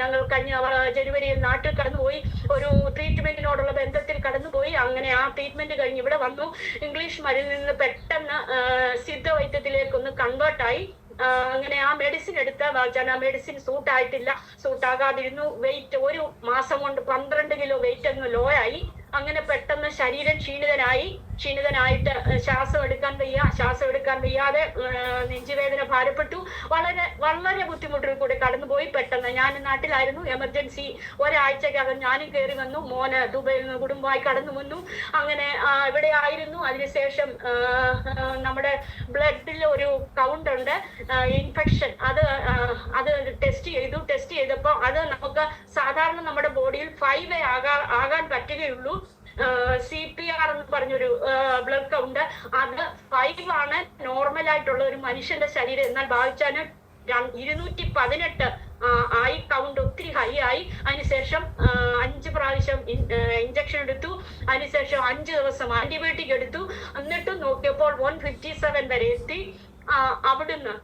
ഞങ്ങൾ കഴിഞ്ഞ ജനുവരിയിൽ നാട്ടിൽ കടന്നുപോയി. ഒരു ട്രീറ്റ്മെന്റിനോടുള്ള ബന്ധത്തിൽ കടന്നുപോയി. അങ്ങനെ ആ ട്രീറ്റ്മെന്റ് കഴിഞ്ഞ് ഇവിടെ വന്നു. ഇംഗ്ലീഷ് മരുന്നിൽ നിന്ന് പെട്ടെന്ന് സിദ്ധ വൈദ്യത്തിലേക്കൊന്ന് കൺവേർട്ടായി. അങ്ങനെ ആ മെഡിസിൻ എടുത്ത ആ മെഡിസിൻ സൂട്ടാകാതിരുന്നു. വെയിറ്റ് 1 മാസം കൊണ്ട് 12 കിലോ വെയിറ്റ് അങ്ങ് ലോ ആയി. അങ്ങനെ പെട്ടെന്ന് ശരീരം ക്ഷീണിതനായിട്ട് ശ്വാസം എടുക്കാൻ വയ്യാതെ നെഞ്ചുവേദന ഭാരപ്പെട്ടു. വളരെ വളരെ ബുദ്ധിമുട്ടിൽ കൂടെ കടന്നുപോയി. പെട്ടെന്ന് ഞാൻ നാട്ടിലായിരുന്നു. എമർജൻസി ഒരാഴ്ചക്കകം ഞാനും കയറി വന്നു. മോന് ദുബൈയിൽ നിന്ന് കുടുംബമായി കടന്നു വന്നു. അങ്ങനെ ഇവിടെ ആയിരുന്നു. അതിനുശേഷം നമ്മുടെ ബ്ലഡിൽ ഒരു കൗണ്ട് ഉണ്ട്, ഇൻഫെക്ഷൻ. അത് ടെസ്റ്റ് ചെയ്തപ്പോൾ അത് നമുക്ക് സാധാരണ നമ്മുടെ ബോഡിയിൽ 5 ആകാൻ പറ്റുകയുള്ളൂ. CPR എന്ന് പറഞ്ഞൊരു ബ്ലഡ് കൗണ്ട്, അത് 5 ആണ് നോർമൽ ആയിട്ടുള്ള ഒരു മനുഷ്യന്റെ ശരീരം. എന്നാൽ ഭാവിച്ചാന് 218 ആയി. കൗണ്ട് ഒത്തിരി ഹൈ ആയി. അതിനുശേഷം 5 പ്രാവശ്യം ഇഞ്ചക്ഷൻ എടുത്തു. അതിനുശേഷം 5 ദിവസം ആന്റിബയോട്ടിക് എടുത്തു. എന്നിട്ടും നോക്കിയപ്പോൾ 157 വരെ എത്തി. അവിടുന്ന്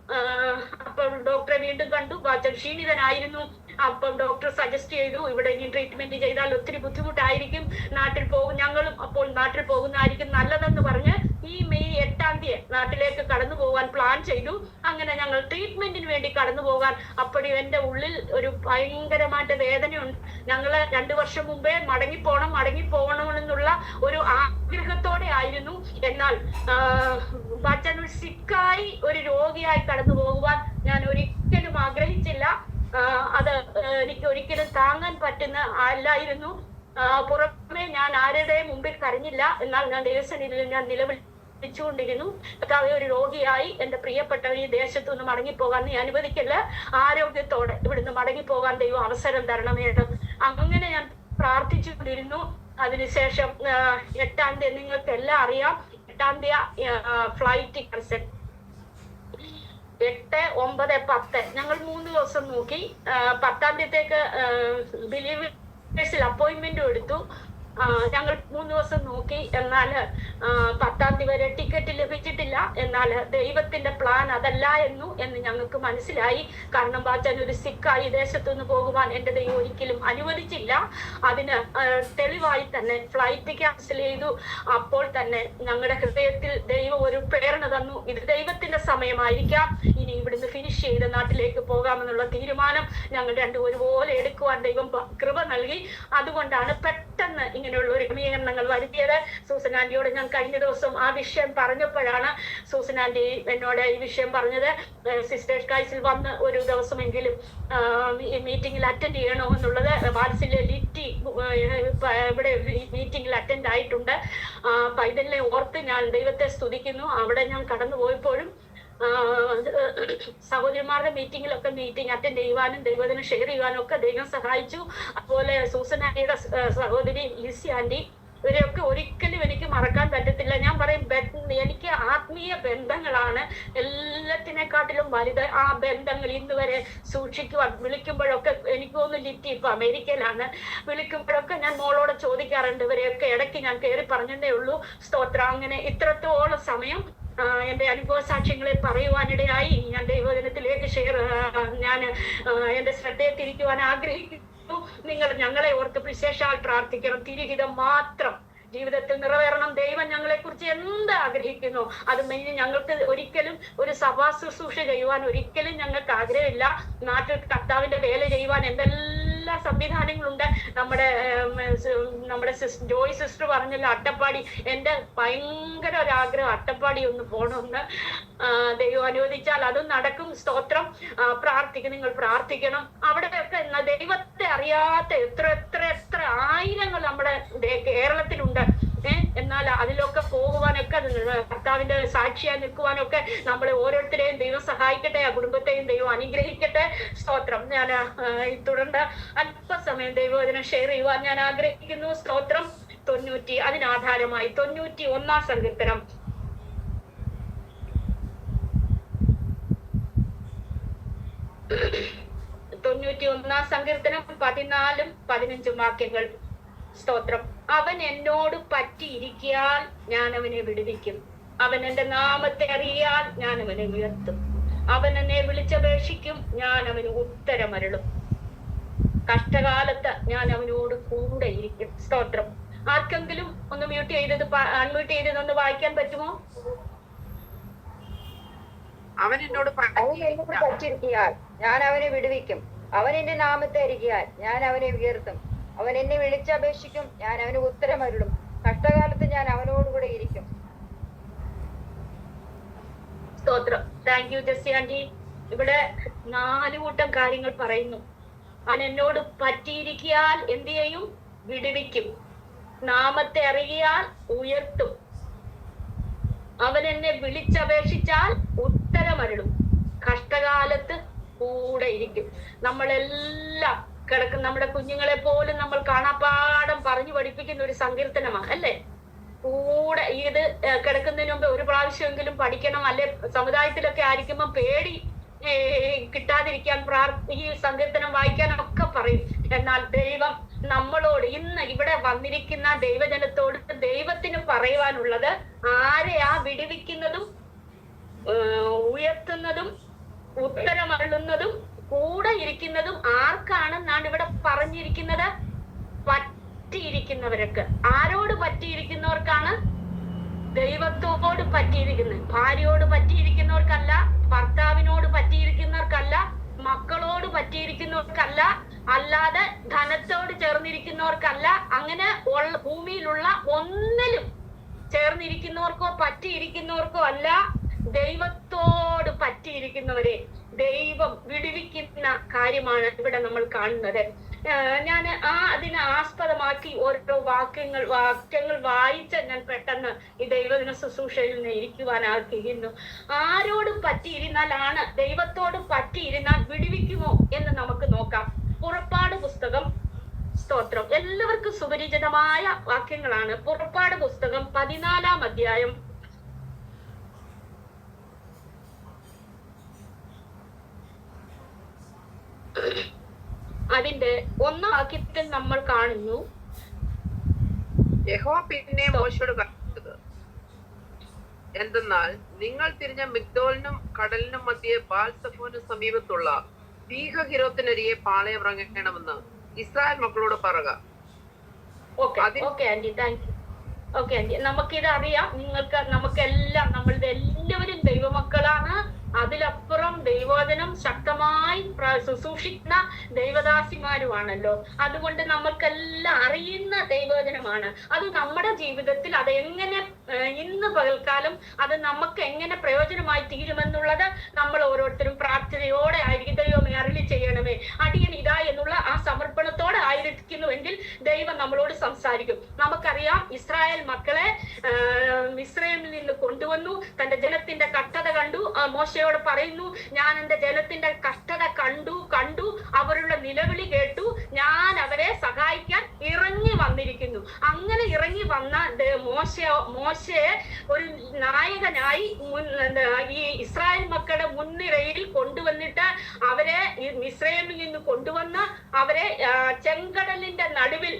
അപ്പം ഡോക്ടറെ വീണ്ടും കണ്ടു. ക്ഷീണിതനായിരുന്നു. അപ്പം ഡോക്ടർ സജസ്റ്റ് ചെയ്തു, ഇവിടെ ഇനി ട്രീറ്റ്മെന്റ് ചെയ്താൽ ഒത്തിരി ബുദ്ധിമുട്ടായിരിക്കും, ഞങ്ങളും അപ്പോൾ നാട്ടിൽ പോകുന്നതായിരിക്കും നല്ലതെന്ന് പറഞ്ഞ് ഈ മെയ് 8-ാം തീയതി നാട്ടിലേക്ക് കടന്നു പോകാൻ പ്ലാൻ ചെയ്തു. അങ്ങനെ ഞങ്ങൾ ട്രീറ്റ്മെന്റിന് വേണ്ടി കടന്നു പോകാൻ. അപ്പോഴും എൻ്റെ ഉള്ളിൽ ഒരു ഭയങ്കരമായിട്ട് വേദനയുണ്ട്. ഞങ്ങള് 2 വർഷം മുമ്പേ മടങ്ങിപ്പോകണമെന്നുള്ള ഒരു ആഗ്രഹത്തോടെ ആയിരുന്നു. എന്നാൽ ബച്ചൻ സിക്കായി ഒരു രോഗിയായി കടന്നു പോകുവാൻ ഞാൻ ഒരിക്കലും ആഗ്രഹിച്ചില്ല. അത് എനിക്ക് ഒരിക്കലും താങ്ങാൻ പറ്റുന്ന അല്ലായിരുന്നു. പുറമെ ഞാൻ ആരുടെ മുമ്പിൽ കരഞ്ഞില്ല, എന്നാൽ ഞാൻ ദൈവസന്നിധിയിൽ ഞാൻ നിലവിളിച്ചുകൊണ്ടിരുന്നു. കർത്താവേ, ഒരു രോഗിയായി എന്റെ പ്രിയപ്പെട്ടവർ ഈ ദേശത്തു നിന്ന് മടങ്ങിപ്പോകാൻ നീ അനുവദിക്കല്ല, ആരോഗ്യത്തോടെ ഇവിടുന്ന് മടങ്ങിപ്പോകാൻ ദൈവം അവസരം തരണമേ. അങ്ങനെ ഞാൻ പ്രാർത്ഥിച്ചുകൊണ്ടിരുന്നു. അതിനുശേഷം 8-ാം തീയതി, നിങ്ങൾക്ക് എല്ലാം അറിയാം, 8-ാം തീയതി ഫ്ലൈറ്റ് ക്യാൻസൽ. 8, 9, 10 ഞങ്ങൾ 3 ദിവസം നോക്കി. 10-ാം തീയതിക്ക് ബിലീവേഴ്സിൽ അപ്പോയിന്റ്മെന്റും എടുത്തു. ഞങ്ങൾ 3 ദിവസം നോക്കി. എന്നാൽ 10-ാം തീയതി വരെ ടിക്കറ്റ് ലഭിച്ചിട്ടില്ല. എന്നാൽ ദൈവത്തിന്റെ പ്ലാൻ അതല്ല എന്ന് ഞങ്ങൾക്ക് മനസ്സിലായി. കാരണം ബാച്ചാൻ ഒരു സിക്കായി ദേശത്തുനിന്ന് പോകുവാൻ എന്റെ ദൈവം ഒരിക്കലും അനുവദിച്ചില്ല. അതിന് തെളിവായി തന്നെ ഫ്ലൈറ്റ് ക്യാൻസൽ ചെയ്തു. അപ്പോൾ തന്നെ ഞങ്ങളുടെ ഹൃദയത്തിൽ ദൈവം ഒരു പ്രേരണ തന്നു. ഇത് ദൈവത്തിന്റെ സമയമായിരിക്കാം, ഇനി ഇവിടുന്ന് ഫിനിഷ് ചെയ്ത് നാട്ടിലേക്ക് പോകാമെന്നുള്ള തീരുമാനം ഞങ്ങൾ രണ്ടും ഒരുപോലെ എടുക്കുവാൻ ദൈവം കൃപ നൽകി. അതുകൊണ്ടാണ് പെട്ടെന്ന് ഇങ്ങനെയുള്ള ഒരു ക്രമീകരണങ്ങൾ വരുത്തിയത്. സൂസൻ ആന്റിയോട് ഞാൻ കഴിഞ്ഞ ദിവസം ആ വിഷയം പറഞ്ഞപ്പോഴാണ് സൂസൻ ആന്റി എന്നോട് ഈ വിഷയം പറഞ്ഞത്. സിസ്റ്റേഴ്സ് കൈസിൽ വന്ന് ഒരു ദിവസമെങ്കിലും ഈ മീറ്റിംഗിൽ അറ്റൻഡ് ചെയ്യണോ എന്നുള്ളത്. വാത്സല്യ ലിറ്റി ഇവിടെ മീറ്റിംഗിൽ അറ്റൻഡ് ആയിട്ടുണ്ട്. പൈതലിനെ ഓർത്ത് ഞാൻ ദൈവത്തെ സ്തുതിക്കുന്നു. അവിടെ ഞാൻ കടന്നു പോയപ്പോഴും സഹോദരിമാരുടെ മീറ്റിംഗിലൊക്കെ മീറ്റിംഗ് അറ്റൻഡ് ചെയ്യുവാനും ദൈവത്തിനെ ഷെയർ ചെയ്യുവാനും ഒക്കെ ദൈവം സഹായിച്ചു. അതുപോലെ സൂസൻ ആന്റിയുടെ സഹോദരി ലിസി ആന്റി, ഇവരെയൊക്കെ ഒരിക്കലും എനിക്ക് മറക്കാൻ പറ്റത്തില്ല. ഞാൻ പറയും, എനിക്ക് ആത്മീയ ബന്ധങ്ങളാണ് എല്ലാത്തിനെക്കാട്ടിലും വലുത്. ആ ബന്ധങ്ങൾ ഇന്ന് വരെ സൂക്ഷിക്കുവാൻ വിളിക്കുമ്പോഴൊക്കെ എനിക്ക് തോന്നുന്നു ലിറ്റി ഇപ്പൊ അമേരിക്കയിലാണ്. വിളിക്കുമ്പോഴൊക്കെ ഞാൻ മോളോട് ചോദിക്കാറുണ്ട്. ഇവരെയൊക്കെ ഇടയ്ക്ക് ഞാൻ കയറി പറഞ്ഞതേ ഉള്ളൂ. സ്തോത്രം. അങ്ങനെ ഇത്രത്തോളം സമയം എന്റെ അനുഭവ സാക്ഷ്യങ്ങളെ പറയുവാനിടയായി. ഞാൻ ദൈവജനത്തിലേക്ക് ഞാൻ എന്റെ ശ്രദ്ധയെ തിരിക്കുവാൻ ആഗ്രഹിക്കുന്നു. നിങ്ങൾ ഞങ്ങളെ ഓർത്ത് വിശേഷാൽ പ്രാർത്ഥിക്കണം. തിരുഹിതം മാത്രം ജീവിതത്തിൽ നിറവേറണം. ദൈവം ഞങ്ങളെ കുറിച്ച് എന്ത് ആഗ്രഹിക്കുന്നു അത് ഞങ്ങൾക്ക് ഒരിക്കലും ഒരു സഭാ ശുശ്രൂഷ ചെയ്യുവാൻ ഒരിക്കലും ഞങ്ങൾക്ക് ആഗ്രഹമില്ല. നാട്ടിൽ കർത്താവിന്റെ വേല ചെയ്യുവാൻ എന്തെല്ലാം സംവിധാനങ്ങളുണ്ട്. നമ്മുടെ ജോയ് സിസ്റ്റർ പറഞ്ഞല്ലോ അട്ടപ്പാടി. എന്റെ ഭയങ്കര ഒരാഗ്രഹം അട്ടപ്പാടി ഒന്ന് പോകണമെന്ന്. ദൈവം അനുവദിച്ചാൽ അതും നടക്കും. സ്തോത്രം. നിങ്ങൾ പ്രാർത്ഥിക്കണം. അവിടെയൊക്കെ ദൈവത്തെ അറിയാത്ത എത്ര ആയിരങ്ങൾ നമ്മുടെ കേരളത്തിലുണ്ട്. എന്നാൽ അതിലൊക്കെ പോകുവാനൊക്കെ കർത്താവിന്റെ സാക്ഷിയായി നിൽക്കുവാനൊക്കെ നമ്മളെ ഓരോരുത്തരെയും ദൈവം സഹായിക്കട്ടെ. ആ കുടുംബത്തെയും ദൈവം അനുഗ്രഹിക്കട്ടെ. സ്തോത്രം. ഞാൻ തുടർന്ന് അല്പസമയം ദൈവവചനം ഷെയർ ചെയ്യുവാൻ ഞാൻ ആഗ്രഹിക്കുന്നു. സ്തോത്രം. അതിനാധാരമായി 91-ാം സങ്കീർത്തനം. സങ്കീർത്തനം 14-ഉം 15-ഉം വാക്യങ്ങൾ. സ്തോത്രം. അവൻ എന്നോട് പറ്റിയിരിക്കാൻ ഞാൻ അവനെ വിടുവിക്കും. അവൻ എന്റെ നാമത്തെ അറിയാൻ ഞാൻ അവനെ ഉയർത്തും. അവൻ എന്നെ വിളിച്ചപേക്ഷിക്കും, ഞാൻ അവന് ഉത്തരമരുളും. കഷ്ടകാലത്ത് ഞാൻ അവനോട് കൂടെ ഇരിക്കും. സ്തോത്രം. ആർക്കെങ്കിലും ഒന്ന് അൺമ്യൂട്ട് ചെയ്തത് ഒന്ന് വായിക്കാൻ പറ്റുമോ? അവൻ എന്നോട് പറ്റിയിരിക്കാൻ ഞാൻ അവനെ വിടുവിക്കും. അവൻ എന്റെ നാമത്തെ അറിയാൻ ഞാൻ അവനെ ഉയർത്തും. അവൻ എന്നെ വിളിച്ചപേക്ഷിക്കും, ഞാൻ അവന് ഉത്തരമരുളും. കഷ്ടകാലത്ത് ഞാൻ അവനോടുകൂടെ ഇരിക്കും. സ്തോത്രം. Thank you Jessy aunty. ഇവിടെ 4 കൂട്ടം കാര്യങ്ങൾ പറയുന്നു. അവൻ എന്നോട് പറ്റിയിരിക്കാൻ എന്ത് ചെയ്യും? വിടുവിക്കും. നാമത്തെ അറിയാൻ ഉയർത്തും. അവൻ എന്നെ വിളിച്ചപേക്ഷിച്ചാൽ ഉത്തരമരുളും. കഷ്ടകാലത്ത് കൂടെ ഇരിക്കും. നമ്മളെല്ലാം നമ്മുടെ കുഞ്ഞുങ്ങളെ പോലും നമ്മൾ കാണാപ്പാടം പറഞ്ഞു പഠിപ്പിക്കുന്ന ഒരു സങ്കീർത്തനമാണ് അല്ലേ? കൂടെ ഇത് കിടക്കുന്നതിന് മുമ്പ് ഒരു പ്രാവശ്യമെങ്കിലും പഠിക്കണം. അല്ലെ സമുദായത്തിലൊക്കെ ആയിരിക്കുമ്പോൾ പേടി കിട്ടാതിരിക്കാൻ ഈ സങ്കീർത്തനം വായിക്കാനൊക്കെ പറയും. എന്നാൽ ദൈവം നമ്മളോട് ഇന്ന് ഇവിടെ വന്നിരിക്കുന്ന ദൈവജനത്തോട് ദൈവത്തിന് പറയുവാനുള്ളത്, ആരെയാ വിടുവിക്കുന്നതും ഉയർത്തുന്നതും ഉത്തരമരുളുന്നതും കൂടെ ഇരിക്കുന്നതും ആർക്കാണെന്നാണ് ഇവിടെ പറഞ്ഞിരിക്കുന്നത്? പറ്റിയിരിക്കുന്നവർക്ക്. ആരോട് പറ്റിയിരിക്കുന്നവർക്കാണ്? ദൈവത്തോട് പറ്റിയിരിക്കുന്നത്. ഭാര്യയോട് പറ്റിയിരിക്കുന്നവർക്കല്ല, ഭർത്താവിനോട് പറ്റിയിരിക്കുന്നവർക്കല്ല, മക്കളോട് പറ്റിയിരിക്കുന്നവർക്കല്ല, അല്ലാതെ ധനത്തോട് ചേർന്നിരിക്കുന്നവർക്കല്ല, അങ്ങനെ ഭൂമിയിലുള്ള ഒന്നിലും ചേർന്നിരിക്കുന്നവർക്കോ പറ്റിയിരിക്കുന്നവർക്കോ അല്ല, ദൈവത്തോട് പറ്റിയിരിക്കുന്നവരെ ദൈവം വിടുവിക്കുന്ന കാര്യമാണ് ഇവിടെ നമ്മൾ കാണുന്നത്. ഞാൻ അതിനെ ആസ്പദമാക്കി ഓരോ വാക്യങ്ങൾ വായിച്ച് ഞാൻ പെട്ടെന്ന് ഈ ദൈവദിന ശുശ്രൂഷയിൽ നിന്ന് ഇരിക്കുവാൻ ആഗ്രഹിക്കുന്നു. ആരോട് പറ്റിയിരുന്നാലാണ്, ദൈവത്തോട് പറ്റിയിരുന്നാൽ വിടുവിക്കുമോ എന്ന് നമുക്ക് നോക്കാം. പുറപ്പാട് പുസ്തകം, സ്തോത്രം, എല്ലാവർക്കും സുപരിചിതമായ വാക്യങ്ങളാണ്. പുറപ്പാട് പുസ്തകം 14-ാം അധ്യായം അതിന്റെ 1-ാം വാക്യത്തിൽ നമ്മൾ കാണുന്നു, യഹോവ പിന്നെ മോശയോട് പറഞ്ഞത് എന്തെന്നാൽ, നിങ്ങൾ തിരിഞ്ഞ മിഗ്ദോലിനും കടലിനും മധ്യേ ബാൽസഫോനും സമീപത്തുള്ള ദീഹഹിരോത്തിനരിയെ പാളയമിറങ്ങണമെന്ന് ഇസ്രായേൽ മക്കളോട് പറയുക. നമുക്കിത് അറിയാം. നമുക്കെല്ലാം, നമ്മളുടെ എല്ലാവരും ദൈവമക്കളാണ്. അതിലപ്പുറം ദൈവവചനം ശക്തമായി ശുശ്രൂഷിക്കുന്ന ദൈവദാസിമാരുമാണല്ലോ. അതുകൊണ്ട് നമ്മൾക്കെല്ലാം അറിയുന്ന ദൈവവചനമാണ്. അത് നമ്മുടെ ജീവിതത്തിൽ അതെങ്ങനെ ഇന്ന് പകൽക്കാലം അത് നമുക്ക് എങ്ങനെ പ്രയോജനമായി തീരുമെന്നുള്ളത് നമ്മൾ ഓരോരുത്തരും പ്രാർത്ഥനയോടെ ആയിരിക്കും. ദൈവമേ അരുളി ചെയ്യണമേ, അടിയൻ ഇതാ എന്നുള്ള ആ സമർപ്പണത്തോടെ ആയിരിക്കുന്നുവെങ്കിൽ ദൈവം നമ്മളോട് സംസാരിക്കും. നമുക്കറിയാം, ഇസ്രായേൽ മക്കളെ ഇസ്രായേലിൽ നിന്ന് കൊണ്ടുവന്നു. തന്റെ ജനത്തിന്റെ കഷ്ടത കണ്ടു. മോശയോട് പറയുന്നു, ഞാൻ എന്റെ ജനത്തിന്റെ കഷ്ടത കണ്ടു അവരുടെ നിലവിളി കേട്ടു, ഞാൻ അവരെ സഹായിക്കാൻ ഇറങ്ങി വന്നിരിക്കുന്നു. അങ്ങനെ ഇറങ്ങി വന്ന മോശയെ ഒരു നായകനായി ഈ ഇസ്രായേൽ മക്കളുടെ മുൻനിരയിൽ കൊണ്ടുവന്നിട്ട് അവരെ ഇസ്രായേലിൽ നിന്ന് കൊണ്ടുവന്ന് അവരെ ചെങ്കടലിന്റെ നടുവിൽ,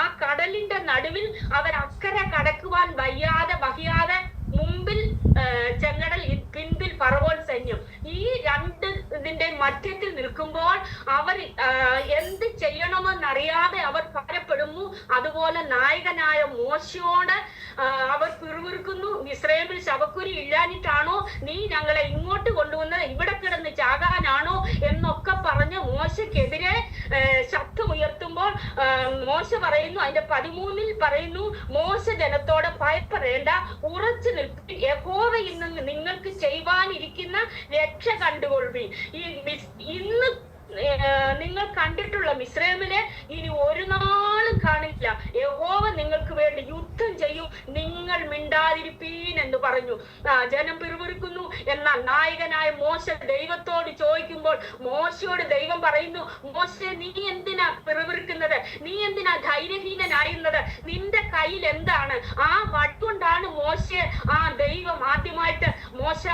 ആ കടലിന്റെ നടുവിൽ അവരക്കരെ കടക്കുവാൻ വഹിയാതെ മുമ്പിൽ ചെങ്കടൽ, പിൻപിൽ ഫറവോൻ സൈന്യം, ഈ രണ്ട് ഇതിന്റെ മധ്യത്തിൽ നിൽക്കുമ്പോൾ അവർ എന്ത് ചെയ്യണമെന്നറിയാതെ അവർ ഭാരപ്പെടുന്നു. അതുപോലെ നായകനായ മോശയോട് അവർ പിറുപിറുക്കുന്നു. ഇസ്രായേലിൽ ശവക്കുരി ഇല്ലാഞ്ഞിട്ടാണോ നീ ഞങ്ങളെ ഇങ്ങോട്ട് കൊണ്ടുവന്നത്, ഇവിടെ കിടന്ന് ചാകാനാണോ എന്നൊക്കെ പറഞ്ഞ് മോശക്കെതിരെ ശബ്ദമുയർത്തുമ്പോൾ മോശ പറയുന്നു, അതിന്റെ 13-ൽ പറയുന്നു, മോശ ജനത്തോട് ഭയപ്പെടേണ്ട, ഉറച്ചു നിൽക്കും, യഹോവയിൽ നിന്ന് നിങ്ങൾക്ക് ചെയ്യുവാനിരിക്കുന്ന രക്ഷ കണ്ടുകൊള്ളുവിൻ. ഇന്ന് നിങ്ങൾ കണ്ടിട്ടുള്ള മിസ്രൈമിലെ ഇനി ഒരു നാളും കാണില്ല. യഹോവ നിങ്ങൾക്ക് വേണ്ടി യുദ്ധം ചെയ്യും, നിങ്ങൾ മിണ്ടാതിരിപ്പീൻ എന്ന് പറഞ്ഞു. ജനം പിറുപിറുക്കുന്നു. എന്നാൽ നായകനായ മോശ ദൈവത്തോട് ചോദിക്കുമ്പോൾ മോശയോട് ദൈവം പറയുന്നു, മോശെ നീ എന്തിനാ പിറുപിറുക്കുന്നത്, നീ എന്തിനാ ധൈര്യഹീനനായിരുന്നത്, നിന്റെ കയ്യിൽ എന്താണ്? ആ വട്ടുകൊണ്ടാണ് മോശയെ ദൈവം ആദ്യമായിട്ട് മോശ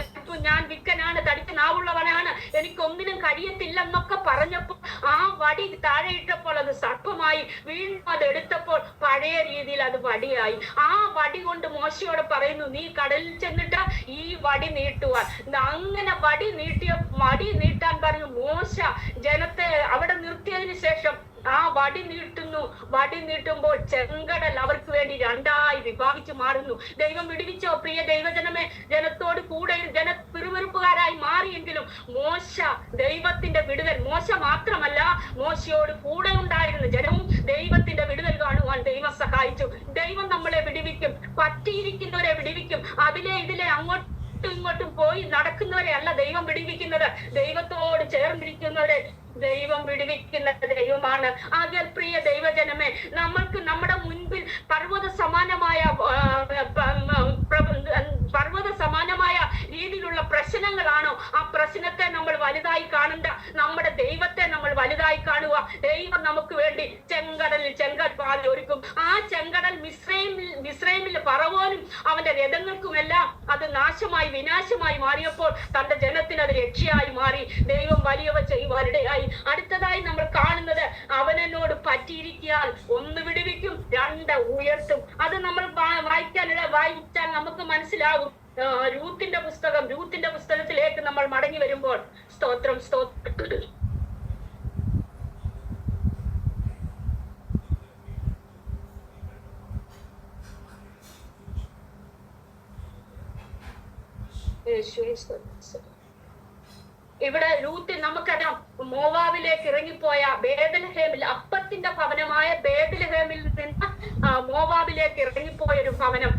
അല്പം ഞാൻ വിക്കനാണ്, തടിച്ച നാവുള്ളവനാണ്, എനിക്കൊന്നിനും കഴിയത്തില്ലെന്നൊക്കെ പറഞ്ഞപ്പോൾ ആ വടി താഴെ ഇട്ടപ്പോൾ അത് സർപ്പമായി, വീണ്ടും അത് എടുത്തപ്പോൾ പഴയ രീതിയിൽ അത് വടിയായി. ആ വടി കൊണ്ട് മോശയോട് പറയുന്നു, നീ കടലിൽ ചെന്നിട്ട് ഈ വടി നീട്ടുവാൻ. അങ്ങനെ വടി നീട്ടാൻ പറഞ്ഞു. മോശ ജനത്തെ അവിടെ നിർത്തിയതിനു ശേഷം ആ വടി നീട്ടുമ്പോൾ ചെങ്കടൽ അവർക്ക് വേണ്ടി രണ്ടായി വിഭാഗിച്ചു മാറുന്നു. ദൈവം വിടുവിച്ചോ പ്രിയ ദൈവജനമേ? ജനത്തോട് കൂടെ പിറുപിറുപ്പുകാരായി മാറിയെങ്കിലും മോശ ദൈവത്തിന്റെ വിടുതൽ, മോശ മാത്രമല്ല മോശയോട് കൂടെ ഉണ്ടായിരുന്ന ജനവും ദൈവത്തിന്റെ വിടുതൽ കാണുവാൻ ദൈവം സഹായിച്ചു. ദൈവം നമ്മളെ വിടുവിക്കും, പറ്റിയിരിക്കുന്നവരെ വിടുവിക്കും. ഇതിലെ ഇങ്ങോട്ടും പോയി നടക്കുന്നവരെ അല്ല ദൈവം വിടുവിക്കുന്നത്, ദൈവത്തോട് ചേർന്നിരിക്കുന്നവരെ ദൈവം വിടുവിക്കുന്ന ദൈവമാണ്. ആകയാൽ പ്രിയ ദൈവജനമേ, നമ്മൾക്ക് നമ്മുടെ മുൻപിൽ പർവ്വത സമാനമായ രീതിയിലുള്ള പ്രശ്നങ്ങളാണോ? ആ പ്രശ്നത്തെ നമ്മൾ വലുതായി കാണണ്ട, നമ്മുടെ ദൈവത്തെ നമ്മൾ വലുതായി കാണുക. ദൈവം നമുക്ക് വേണ്ടി ചെങ്കൽ പാത ഒരുക്കും. ആ ചെങ്കടൽ മിസ്രൈമിൽ ഫറവോനും അവന്റെ രഥങ്ങൾക്കുമെല്ലാം അത് വിനാശമായി മാറിയപ്പോൾ തന്റെ ജനത്തിന് അത് രക്ഷയായി മാറി. ദൈവം വലിയവ ചെയ്യുവാനിടയായി. അടുത്തതായി നമ്മൾ കാണുന്നത്, അവനോട് പറ്റിയിരിക്കാൻ 1 വിടുവിക്കും, 2 ഉയർത്തും. അത് നമ്മൾ വായിച്ചാൽ നമുക്ക് മനസ്സിലാകും. രൂത്തിന്റെ പുസ്തകത്തിലേക്ക് നമ്മൾ മടങ്ങി വരുമ്പോൾ സ്തോത്രം. ഇവിടെ രൂത്ത് നമുക്കറിയാം, മോവാബിലേക്ക് ഇറങ്ങിപ്പോയ ബേത്ലഹേമിൽ, അപ്പത്തിന്റെ ഭവനമായ ബേത്ലഹേമിൽ നിന്ന് മോവാബിലേക്ക് ഇറങ്ങിപ്പോയ ഒരു ഭവനം.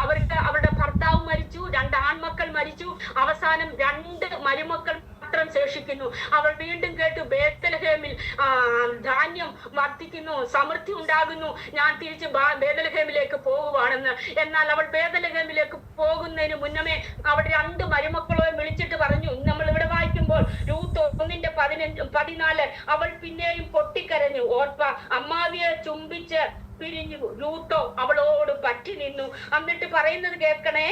അവരുടെ ഭർത്താവ് മരിച്ചു, 2 ആൺമക്കൾ മരിച്ചു. അവസാനം 2 മരുമക്കൾ മാത്രം ശേഷിക്കുന്നു. അവൾ വീണ്ടും കേട്ടു, ബേത്ലഹേമിൽ ധാന്യം വർദ്ധിക്കുന്നു, സമൃദ്ധി ഉണ്ടാകുന്നു, ഞാൻ തിരിച്ച് ബേത്ലഹേമിലേക്ക് പോകുവാണെന്ന്. എന്നാൽ അവൾ ബേത്ലഹേമിലേക്ക് പോകുന്നതിന് മുന്നമേ അവിടെ 2 മരുമക്കളെ വിളിച്ചിട്ട് പറഞ്ഞു. നമ്മൾ ഇവിടെ വായിക്കുമ്പോൾ രൂത്ത് 1:14 അവൾ പിന്നെയും പൊട്ടിക്കരഞ്ഞു. ഓർപ്പ അമ്മാവിയെ ചുംബിച്ച് പിരിഞ്ഞു, രൂത്തോ അവളോട് പറ്റി നിന്നു. എന്നിട്ട് പറയുന്നത് കേൾക്കണേ,